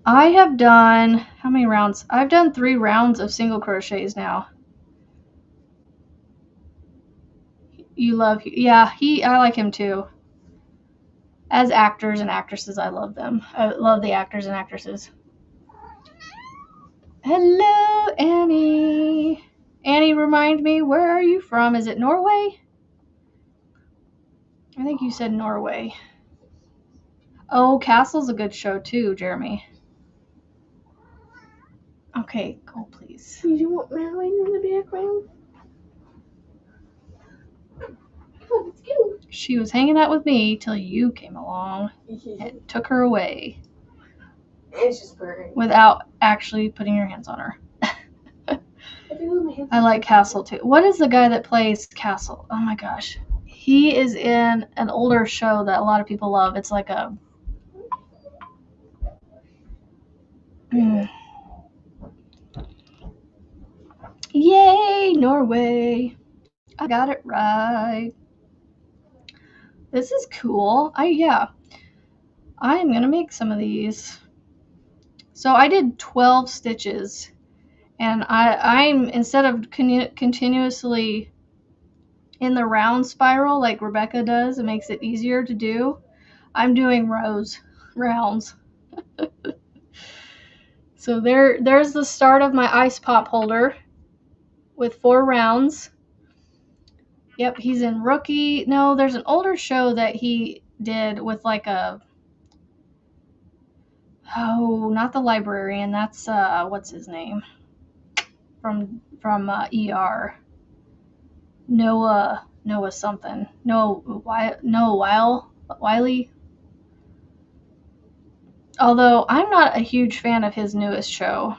I have done, how many rounds? I've done 3 rounds of single crochets now. You love, yeah, I like him too. As actors and actresses, I love them. I love the actors and actresses. Hello, Annie. Annie, remind me, where are you from? Is it Norway? I think you said Norway. Oh, Castle's a good show too, Jeremy. Okay, go please. Did you want Madeline in the background? Oh, it's cute. She was hanging out with me till you came along and took her away. And she's purring. Without actually putting your hands on her. I like Castle too. What is the guy that plays Castle? Oh my gosh. He is in an older show that a lot of people love. It's like a... Yay, Norway. I got it right. This is cool. I am going to make some of these. So I did 12 stitches. And I'm instead of continuously in the round spiral like Rebecca does, it makes it easier to do. I'm doing rounds. So there's the start of my ice pop holder with 4 rounds. Yep, he's in Rookie. No, there's an older show that he did with like a... Oh, not the librarian. That's, what's his name? From ER. Noah something. Noah Wiley. Although I'm not a huge fan of his newest show,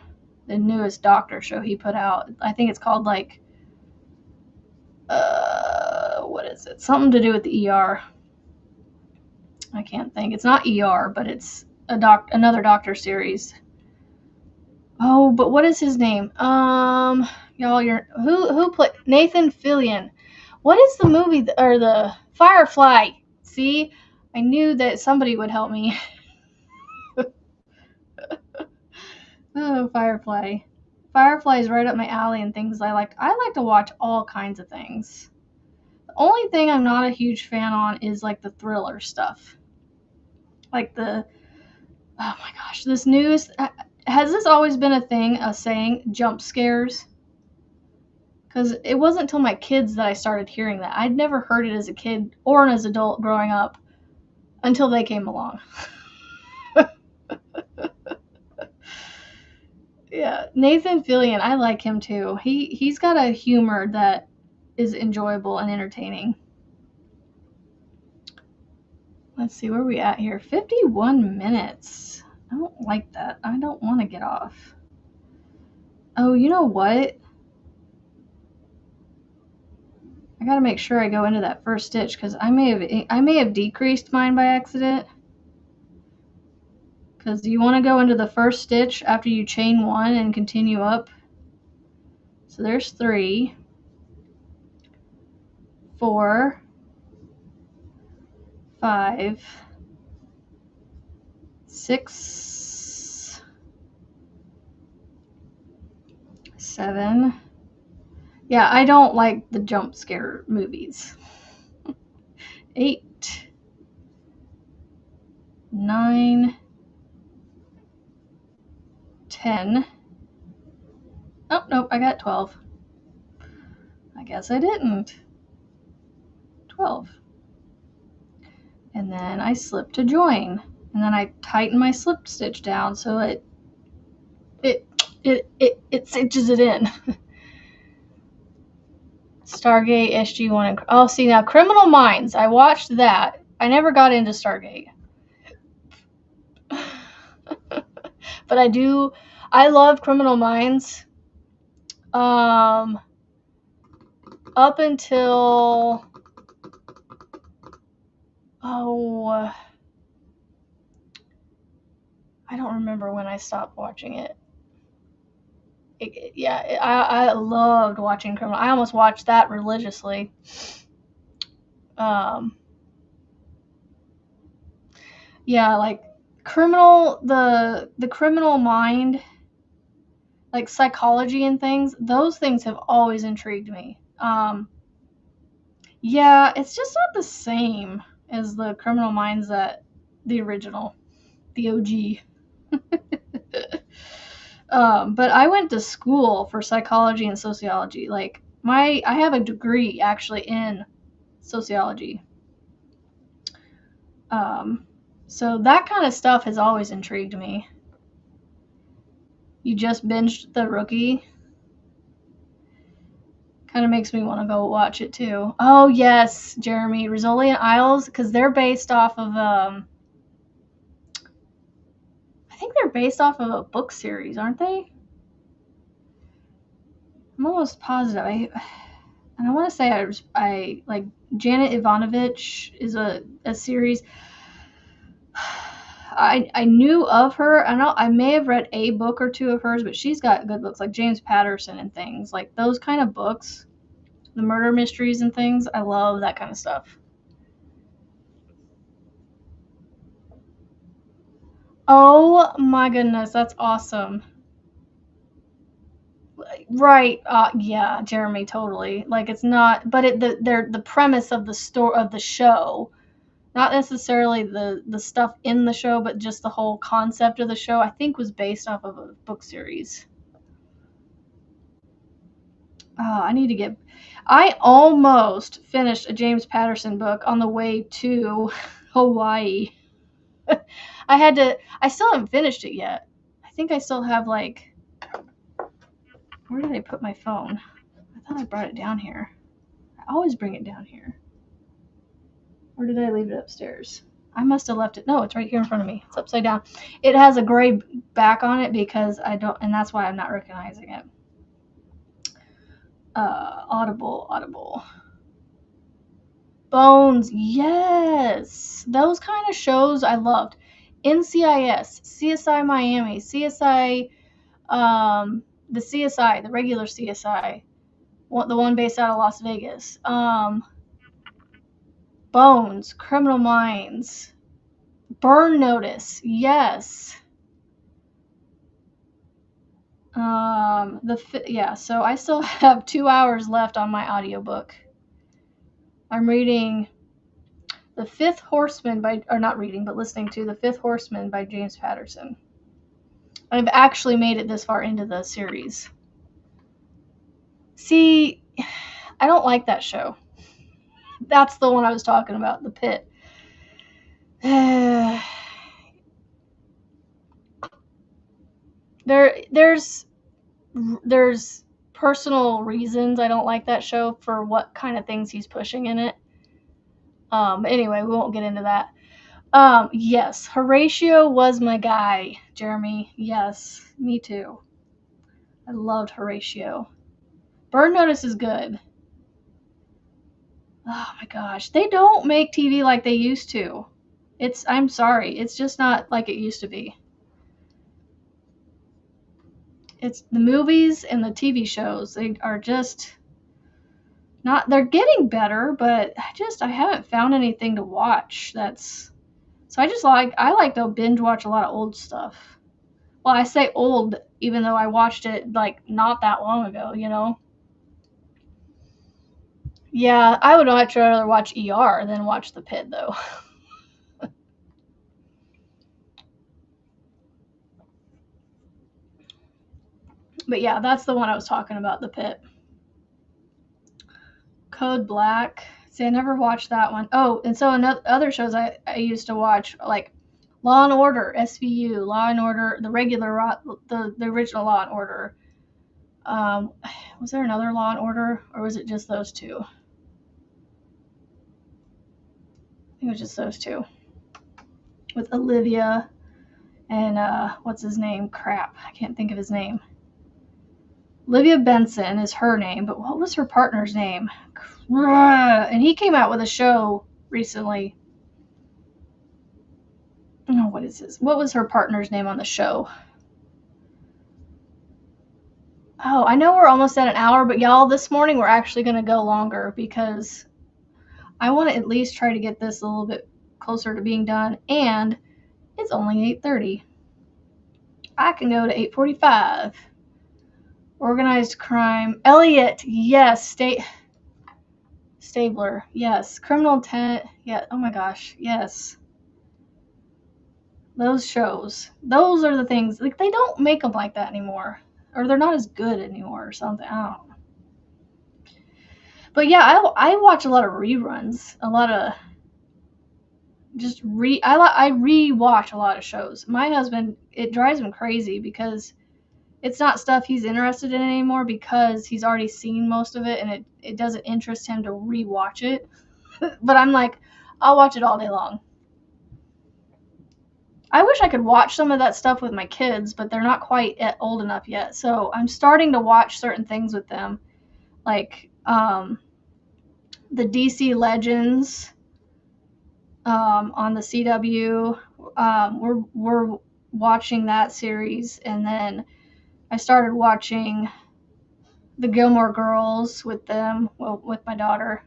the newest doctor show he put out. I think it's called like, what is it? Something to do with the ER. I can't think. It's not ER, but it's another doctor series. Oh, but what is his name? Y'all, who played Nathan Fillion? What is the movie or the Firefly? See, I knew that somebody would help me. Oh, Firefly. Firefly is right up my alley and things I like. I like to watch all kinds of things. The only thing I'm not a huge fan on is like the thriller stuff. Like oh my gosh, this news. Has this always been a thing, a saying, jump scares? Because it wasn't until my kids that I started hearing that. I'd never heard it as a kid or as an adult growing up until they came along. Yeah, Nathan Fillion, I like him too. He's got a humor that is enjoyable and entertaining. Let's see, where are we at here? 51 minutes. I don't like that. I don't want to get off. Oh, you know what? I gotta make sure I go into that first stitch because I may have decreased mine by accident. Because you want to go into the first stitch after you chain one and continue up. So there's 3, 4, 5, 6, 7. Yeah, I don't like the jump scare movies. 8, 9, 10. Oh, nope, I got 12. I guess I didn't. 12. And then I slip to join. And then I tighten my slip stitch down so it cinches it in. Stargate, SG1, and oh, see now, Criminal Minds. I watched that. I never got into Stargate, but I love Criminal Minds. Up until I don't remember when I stopped watching it. I loved watching Criminal. I almost watched that religiously. Yeah, like the Criminal Mind, like psychology and things. Those things have always intrigued me. Yeah, it's just not the same as the Criminal Minds that the original, the OG. But I went to school for psychology and sociology. Like I have a degree actually in sociology. So that kind of stuff has always intrigued me. You just binged The Rookie. Kind of makes me want to go watch it too. Oh yes, Jeremy, Rizzoli and Isles, because they're based off of I think they're based off of a book series, aren't they? I'm almost positive. And I want to say I like Janet Ivanovich is a series. I knew of her. I may have read a book or two of hers, but she's got good books like James Patterson and things like those kind of books, the murder mysteries and things. I love that kind of stuff. Oh my goodness, that's awesome. Right. Yeah, Jeremy, totally. Like it's not, but the premise of the story of the show, not necessarily the stuff in the show, but just the whole concept of the show, I think was based off of a book series. Oh, I almost finished a James Patterson book on the way to Hawaii. I still haven't finished it yet. I think I still have like, where did I put my phone? I thought I brought it down here. I always bring it down here. Or did I leave it upstairs? I must have left it. No, it's right here in front of me. It's upside down. It has a gray back on it because I don't, and that's why I'm not recognizing it. Audible. Bones, yes. Those kind of shows I loved. NCIS, CSI Miami, CSI, the CSI, the regular CSI, the one based out of Las Vegas. Bones, Criminal Minds, Burn Notice, yes. So I still have 2 hours left on my audiobook. I'm reading The Fifth Horseman not reading, but listening to The Fifth Horseman by James Patterson. I've actually made it this far into the series. See, I don't like that show. That's the one I was talking about, The Pit. There's personal reasons I don't like that show for what kind of things he's pushing in it. Anyway, we won't get into that. Yes, Horatio was my guy, Jeremy. Yes, me too. I loved Horatio. Burn Notice is good. Oh my gosh, they don't make TV like they used to. I'm sorry, it's just not like it used to be. It's the movies and the TV shows, they are just not, they're getting better, but I haven't found anything to watch so I like to binge watch a lot of old stuff. Well, I say old, even though I watched it like not that long ago, you know? Yeah, I would much rather watch ER than watch The Pit, though. But yeah, that's the one I was talking about, The Pit. Code Black. See, I never watched that one. Oh, and so other shows I used to watch, like Law and Order, SVU, Law and Order, the original Law and Order. Was there another Law and Order, or was it just those two? I think it was just those two. With Olivia and what's his name? Crap, I can't think of his name. Olivia Benson is her name, but what was her partner's name? And he came out with a show recently. Oh, what is this? What was her partner's name on the show? Oh, I know we're almost at an hour, but y'all, this morning we're actually going to go longer because I want to at least try to get this a little bit closer to being done, and it's only 8:30. I can go to 8:45. Organized crime. Elliot, yes. Stabler, yes. Criminal Intent, yeah. Oh my gosh, yes. Those shows. Those are the things. Like, they don't make them like that anymore. Or they're not as good anymore or something. I don't know. But yeah, I watch a lot of reruns. A lot of I rewatch a lot of shows. My husband, it drives him crazy because it's not stuff he's interested in anymore because he's already seen most of it and it doesn't interest him to rewatch it. But I'm like, I'll watch it all day long. I wish I could watch some of that stuff with my kids, but they're not quite old enough yet. So I'm starting to watch certain things with them, like the DC Legends on the CW. We're watching that series, and then I started watching the Gilmore Girls with them, well, with my daughter.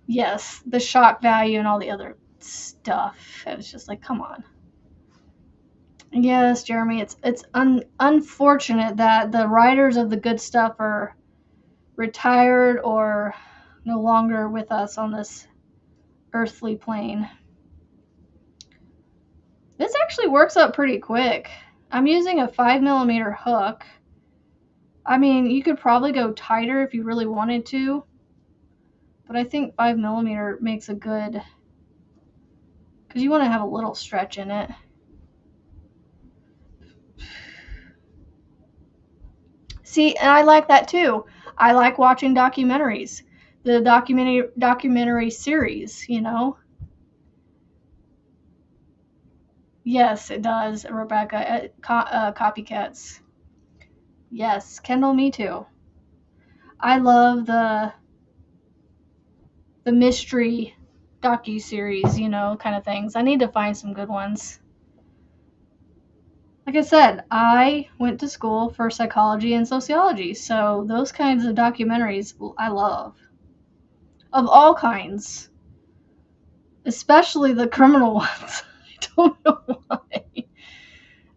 Yes, the shock value and all the other stuff. It was just like, come on. Yes, Jeremy, it's unfortunate that the writers of the good stuff are retired or no longer with us on this earthly plane. This actually works up pretty quick. I'm using a 5mm hook. I mean, you could probably go tighter if you really wanted to, but I think 5mm makes a good, because you want to have a little stretch in it. See, and I like that too. I like watching documentaries, the documentary series, you know. Yes, it does, Rebecca. Copycats. Yes, Kendall, me too. I love the mystery docu-series, you know, kind of things. I need to find some good ones. Like I said, I went to school for psychology and sociology, so those kinds of documentaries I love. Of all kinds. Especially the criminal ones. I don't know why.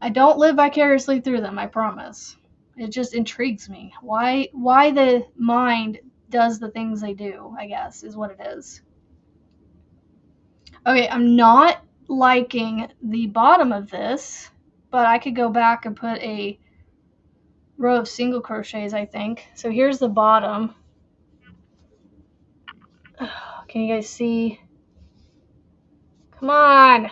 I don't live vicariously through them, I promise. It just intrigues me. Why the mind does the things they do, I guess, is what it is. Okay, I'm not liking the bottom of this, but I could go back and put a row of single crochets, I think. So here's the bottom. Can you guys see? Come on.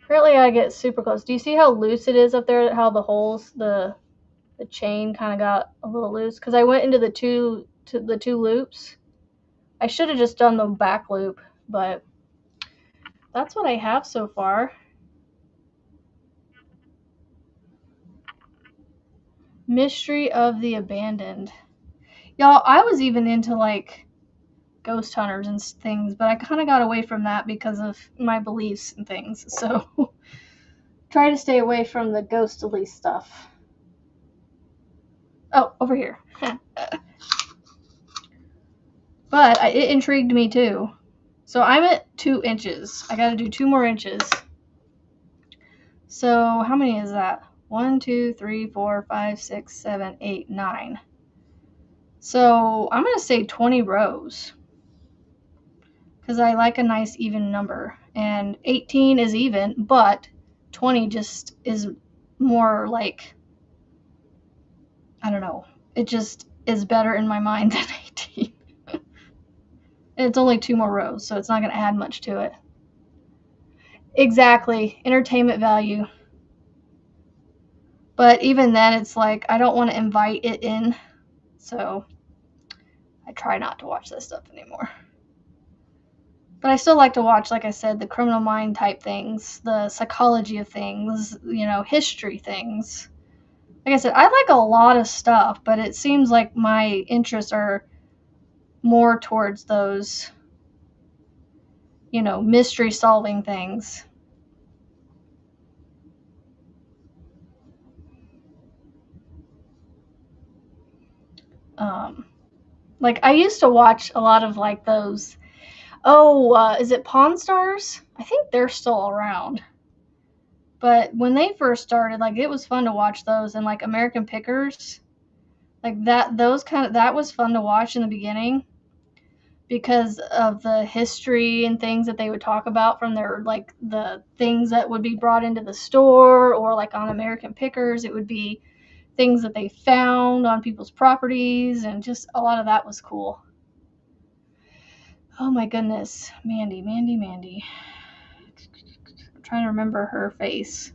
Apparently I get super close. Do you see how loose it is up there? How the holes, the chain kind of got a little loose? Because I went into the two loops. I should have just done the back loop, but that's what I have so far. Mystery of the Abandoned. Y'all, I was even into like ghost hunters and things, but I kind of got away from that because of my beliefs and things. So try to stay away from the ghostly stuff. Oh, over here. But it intrigued me too. So I'm at 2 inches. I gotta do 2 more inches. So how many is that? 1, 2, 3, 4, 5, 6, 7, 8, 9. So I'm gonna say 20 rows. Because I like a nice even number. And 18 is even, but 20 just is more like, I don't know. It just is better in my mind than 18. It's only 2 more rows, so it's not going to add much to it. Exactly. Entertainment value. But even then, it's like, I don't want to invite it in. So I try not to watch this stuff anymore. But I still like to watch, like I said, the criminal mind type things, the psychology of things, history things. Like I said, I like a lot of stuff, but it seems like my interests are more towards those, mystery solving things. Like I used to watch a lot of like those. Oh, is it Pawn Stars? I think they're still around. But when they first started, like it was fun to watch those, and like American Pickers, like that was fun to watch in the beginning because of the history and things that they would talk about from their like the things that would be brought into the store, or like on American Pickers it would be things that they found on people's properties, and just a lot of that was cool. Oh my goodness, Mandy. I'm trying to remember her face.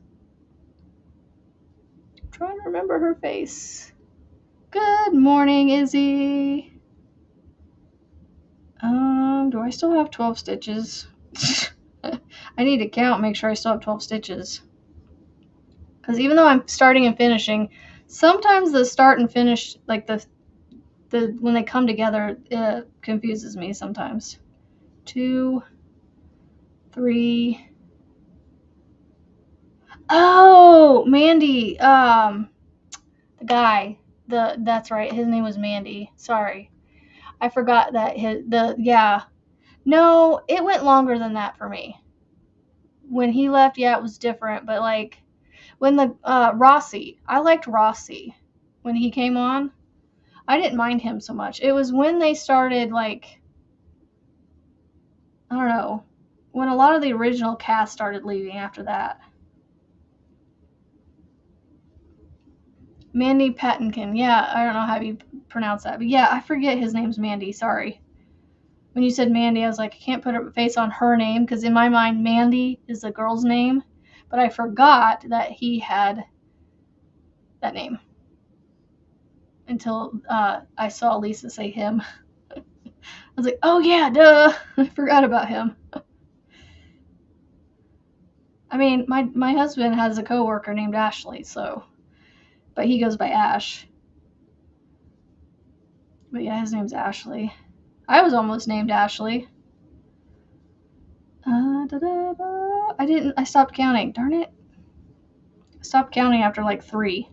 Good morning, Izzy. Do I still have 12 stitches? I need to count, make sure I still have 12 stitches. Because even though I'm starting and finishing, sometimes the start and finish, like the when they come together, it confuses me sometimes. 2, 3. Oh, Mandy. The guy. That's right. His name was Mandy. Sorry, I forgot that yeah. No, it went longer than that for me. When he left, yeah, it was different. But like when the Rossi, I liked Rossi when he came on. I didn't mind him so much. It was when they started like, I don't know, when a lot of the original cast started leaving after that. Mandy Patinkin. Yeah, I don't know how you pronounce that. But yeah, I forget his name's Mandy. Sorry. When you said Mandy, I was like, I can't put a face on her name because in my mind, Mandy is the girl's name. But I forgot that he had that name until I saw Lisa say him. I was like, oh yeah, duh. I forgot about him. I mean, my husband has a coworker named Ashley, but he goes by Ash. But yeah, his name's Ashley. I was almost named Ashley. I stopped counting. Darn it. I stopped counting after like 3.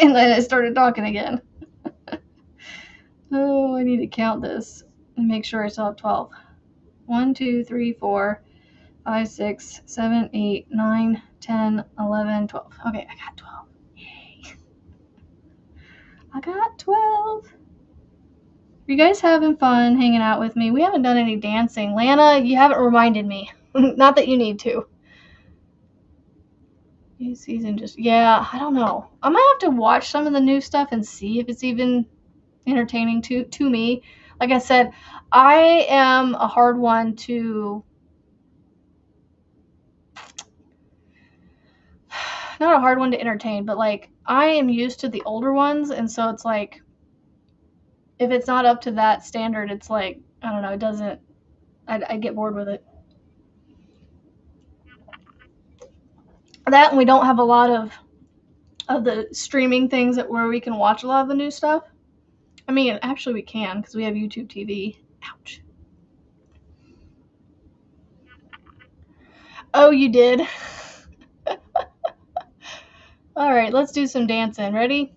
And then I started talking again. Oh, I need to count this and make sure I still have 12. 1, 2, 3, 4, 5, 6, 7, 8, 9, 10, 11, 12. Okay, I got 12. Yay. I got 12. Are you guys having fun hanging out with me? We haven't done any dancing. Lana, you haven't reminded me. Not that you need to. New season just, yeah, I don't know. I might have to watch some of the new stuff and see if it's even entertaining to me. Like I said, I am a hard one to, not a hard one to entertain, but like I am used to the older ones, and so it's like if it's not up to that standard, it's like I don't know, it doesn't. I get bored with it. That and we don't have a lot of the streaming things that where we can watch a lot of the new stuff. I mean, actually we can because we have YouTube TV. Ouch. Oh, you did. All right, let's do some dancing. Ready?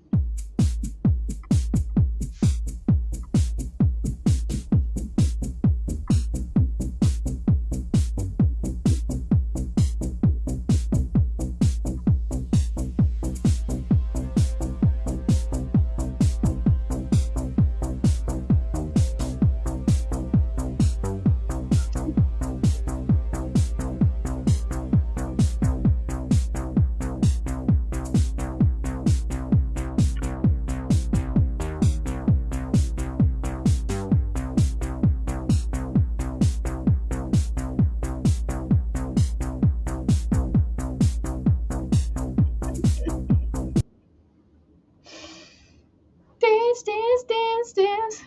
Dance, dance, dance, dance.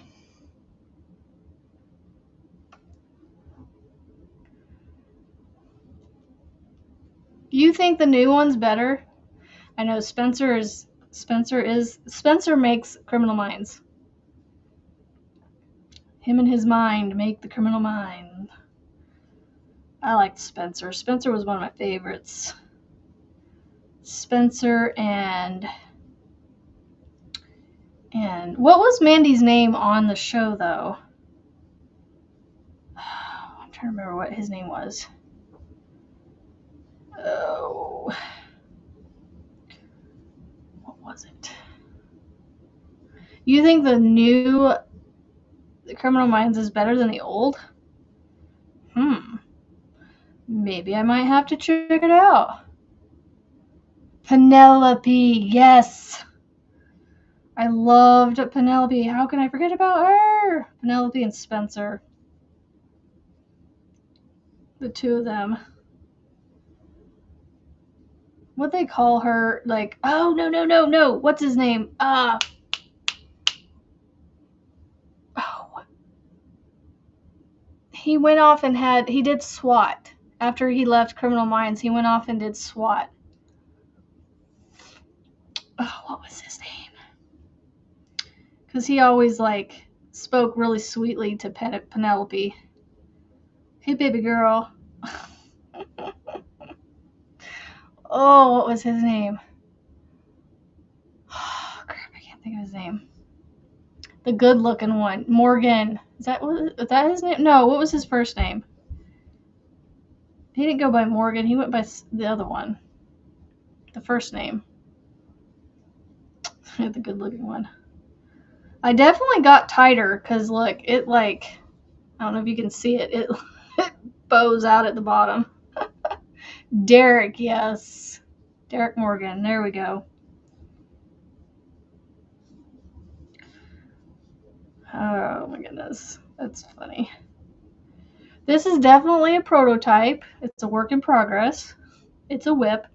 Do you think the new one's better? I know Spencer makes Criminal Minds. Him and his mind make the Criminal Mind. I liked Spencer. Spencer was one of my favorites. Spencer and what was Mandy's name on the show though? I'm trying to remember what his name was. Oh, what was it? You think the new Criminal Minds is better than the old? Maybe I might have to check it out. Penelope, yes. I loved Penelope. How can I forget about her? Penelope and Spencer. The two of them. What they call her, like, oh, no. What's his name? Oh. He went off and he did SWAT. After he left Criminal Minds, he went off and did SWAT. Oh, what was his name? Because he always, like, spoke really sweetly to Penelope. Hey, baby girl. Oh, what was his name? Oh, crap, I can't think of his name. The good-looking one. Morgan. Is that his name? No, what was his first name? He didn't go by Morgan. He went by the other one. The first name. The good-looking one. I definitely got tighter because, look, it, like, I don't know if you can see it. It bows out at the bottom. Derek, yes. Derek Morgan. There we go. Oh, my goodness. That's funny. This is definitely a prototype. It's a work in progress. It's a whip.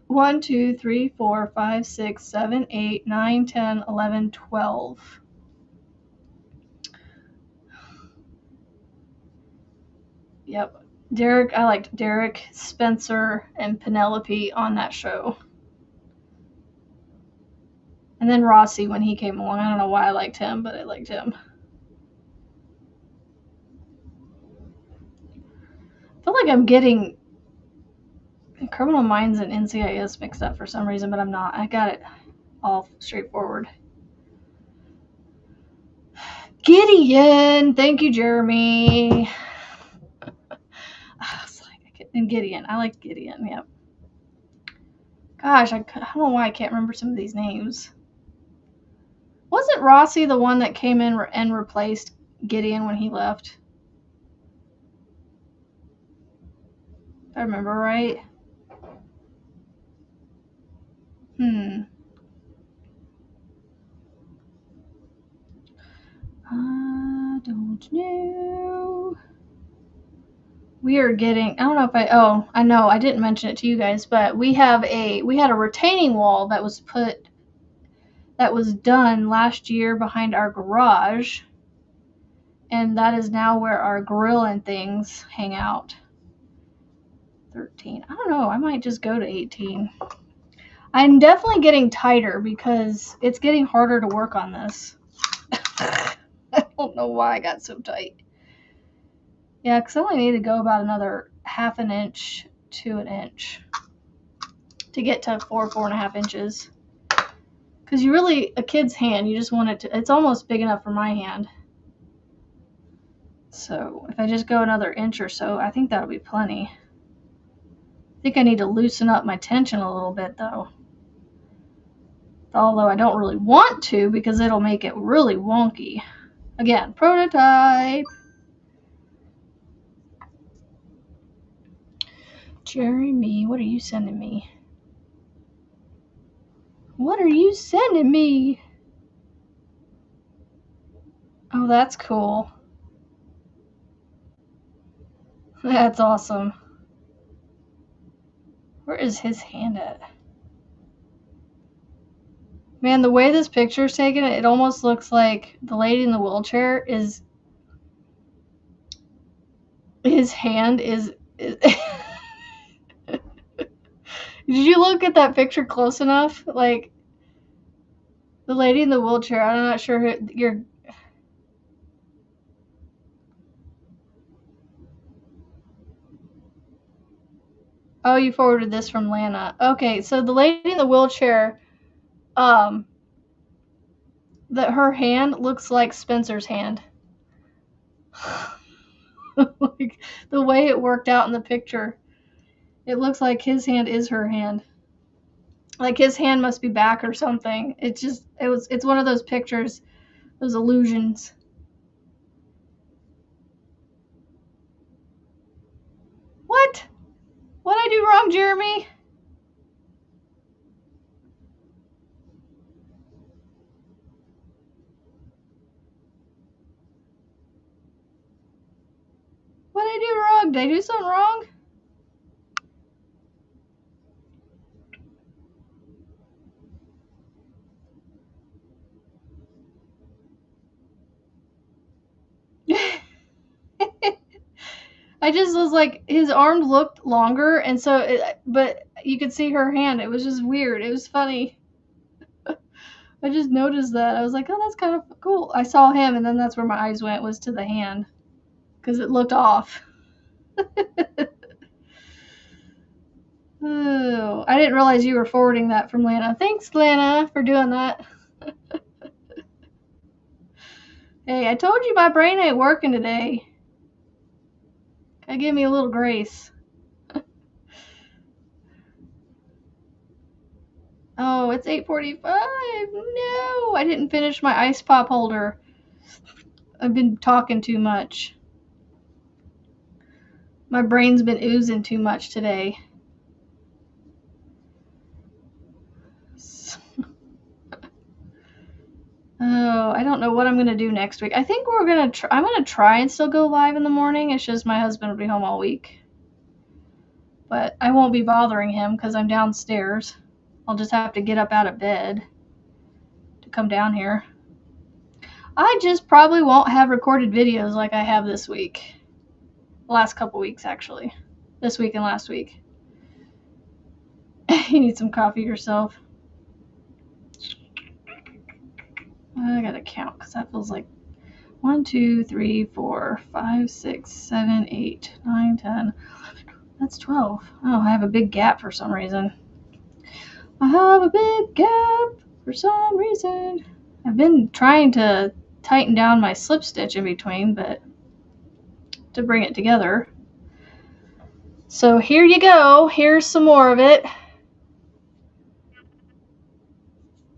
1, 2, 3, 4, 5, 6, 7, 8, 9, 10, 11, 12. Yep. I liked Derek, Spencer, and Penelope on that show. And then Rossi when he came along. I don't know why I liked him, but I liked him. I feel like I'm getting Criminal Minds and NCIS mixed up for some reason, but I'm not. I got it all straightforward. Gideon! Thank you, Jeremy. I was like, And Gideon. I like Gideon, yep. Gosh, I don't know why I can't remember some of these names. Wasn't Rossi the one that came in and replaced Gideon when he left? If I remember right. I don't know. We are getting, I don't know if I know, I didn't mention it to you guys, but we had a retaining wall that was done last year behind our garage. And that is now where our grill and things hang out. 13. I don't know. I might just go to 18. I'm definitely getting tighter because it's getting harder to work on this. I don't know why I got so tight. Yeah, because I only need to go about another half an inch to an inch to get to 4.5 inches. Because you really, a kid's hand, you just want it to, it's almost big enough for my hand. So if I just go another inch or so, I think that'll be plenty. I think I need to loosen up my tension a little bit though. Although I don't really want to because it'll make it really wonky. Again, prototype. Jeremy, what are you sending me? What are you sending me? Oh, that's cool. That's awesome. Where is his hand at? Man, the way this picture is taken, it almost looks like the lady in the wheelchair is... His hand is... Did you look at that picture close enough? Like, the lady in the wheelchair, I'm not sure who you're... Oh, you forwarded this from Lana. Okay, so the lady in the wheelchair, that her hand looks like Spencer's hand. Like, the way it worked out in the picture, it looks like his hand is her hand. Like his hand must be back or something. It's one of those pictures, those illusions. What? What'd I do wrong, Jeremy? What'd I do wrong? Did I do something wrong? I just was like, his arms looked longer, and so, but you could see her hand. It was just weird. It was funny. I just noticed that. I was like, oh, that's kind of cool. I saw him, and then that's where my eyes went, was to the hand, because it looked off. Oh, I didn't realize you were forwarding that from Lana. Thanks, Lana, for doing that. Hey, I told you my brain ain't working today. Gotta give me a little grace. Oh, it's 8:45. No, I didn't finish my ice pop holder. I've been talking too much. My brain's been oozing too much today. Oh, I don't know what I'm gonna do next week. I think I'm gonna try and still go live in the morning. It's just my husband will be home all week. But I won't be bothering him because I'm downstairs. I'll just have to get up out of bed to come down here. I just probably won't have recorded videos like I have this week. The last couple weeks, actually. This week and last week. You need some coffee yourself. I gotta count because that feels like 1, 2, 3, 4, 5, 6, 7, 8, 9, 10, 11. That's 12. Oh, I have a big gap for some reason. I have a big gap for some reason. I've been trying to tighten down my slip stitch in between, but to bring it together. So here you go. Here's some more of it.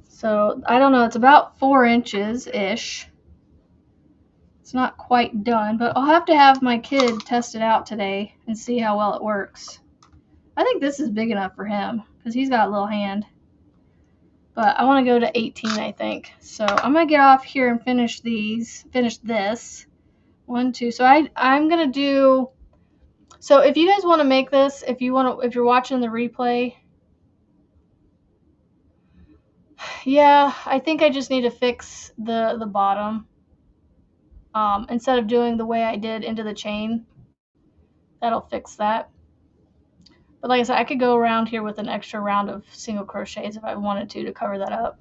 So I don't know, it's about 4 inches-ish. It's not quite done, but I'll have to have my kid test it out today and see how well it works. I think this is big enough for him because he's got a little hand. But I want to go to 18, I think. So I'm going to get off here and finish this. 1, 2. So I'm going to do, so if you guys want to make this, if you're watching the replay, yeah, I think I just need to fix the bottom. Instead of doing the way I did into the chain, that'll fix that. But like I said, I could go around here with an extra round of single crochets if I wanted to cover that up.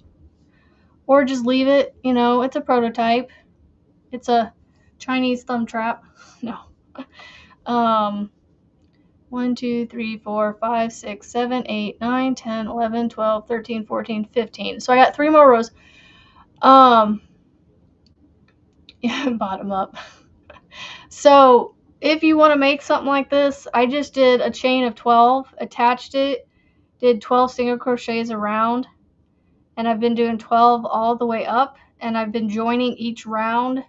Or just leave it, it's a prototype. It's a Chinese thumb trap. No. 1, 2, 3, 4, 5, 6, 7, 8, 9, 10, 11, 12, 13, 14, 15. So I got 3 more rows. Yeah, bottom up. So if you want to make something like this, I just did a chain of 12, attached it, did 12 single crochets around, and I've been doing 12 all the way up, and I've been joining each round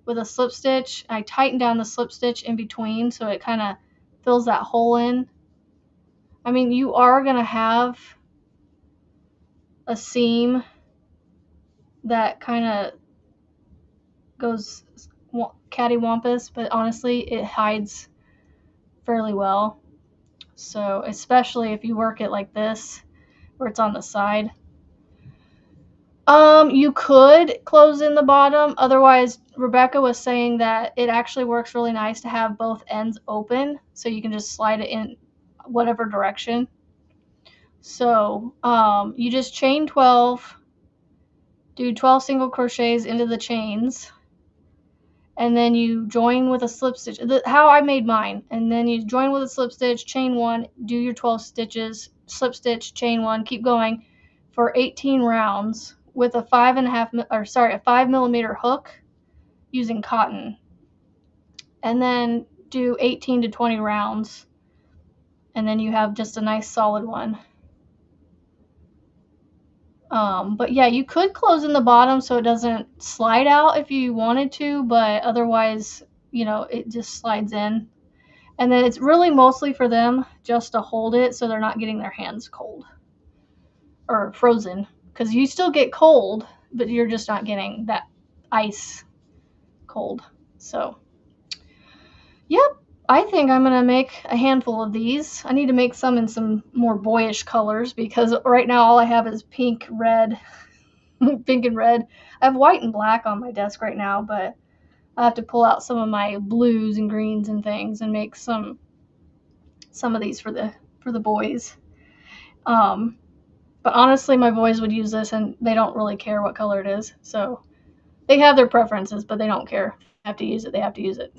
with a slip stitch. I tighten down the slip stitch in between so it kind of fills that hole in. I mean, you are going to have a seam that kind of goes cattywampus, but honestly, it hides fairly well. So especially if you work it like this, where it's on the side. You could close in the bottom. Otherwise, Rebecca was saying that it actually works really nice to have both ends open, so you can just slide it in whatever direction. So you just chain 12, do 12 single crochets into the chains, and then you join with a slip stitch. How I made mine. And then you join with a slip stitch, chain 1, do your 12 stitches, slip stitch, chain 1, keep going for 18 rounds with a 5 millimeter hook using cotton. And then do 18 to 20 rounds. And then you have just a nice solid one. But yeah, you could close in the bottom so it doesn't slide out if you wanted to, but otherwise, it just slides in. And then it's really mostly for them just to hold it so they're not getting their hands cold or frozen, because you still get cold, but you're just not getting that ice cold. So, yep, I think I'm going to make a handful of these. I need to make some in some more boyish colors because right now all I have is pink, red, pink and red. I have white and black on my desk right now, but I have to pull out some of my blues and greens and things and make some of these for the boys. But honestly, my boys would use this and they don't really care what color it is. So they have their preferences, but they don't care. They have to use it. They have to use it.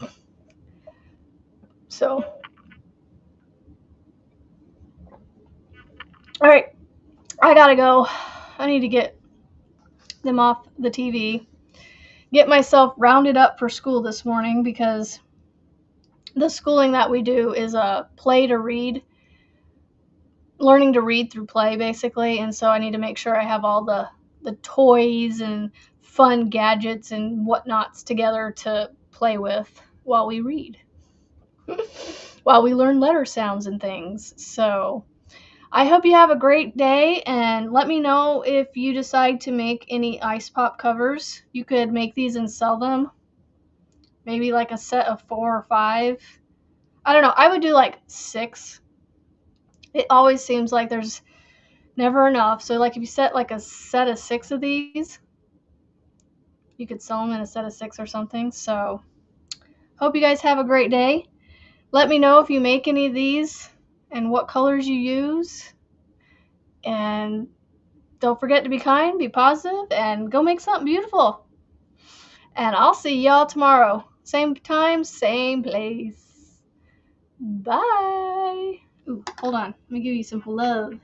So, all right, I gotta go. I need to get them off the TV, get myself rounded up for school this morning because the schooling that we do is a play to read, learning to read through play, basically. And so I need to make sure I have all the toys and fun gadgets and whatnots together to play with while we read, while we learn letter sounds and things. So I hope you have a great day, and let me know if you decide to make any ice pop covers. You could make these and sell them. Maybe like a set of 4 or 5. I don't know. I would do like 6. It always seems like there's never enough. So like if you set like a set of 6 of these, you could sell them in a set of 6 or something. So hope you guys have a great day. Let me know if you make any of these and what colors you use. And don't forget to be kind, be positive, and go make something beautiful. And I'll see y'all tomorrow. Same time, same place. Bye. Ooh, hold on. Let me give you some love.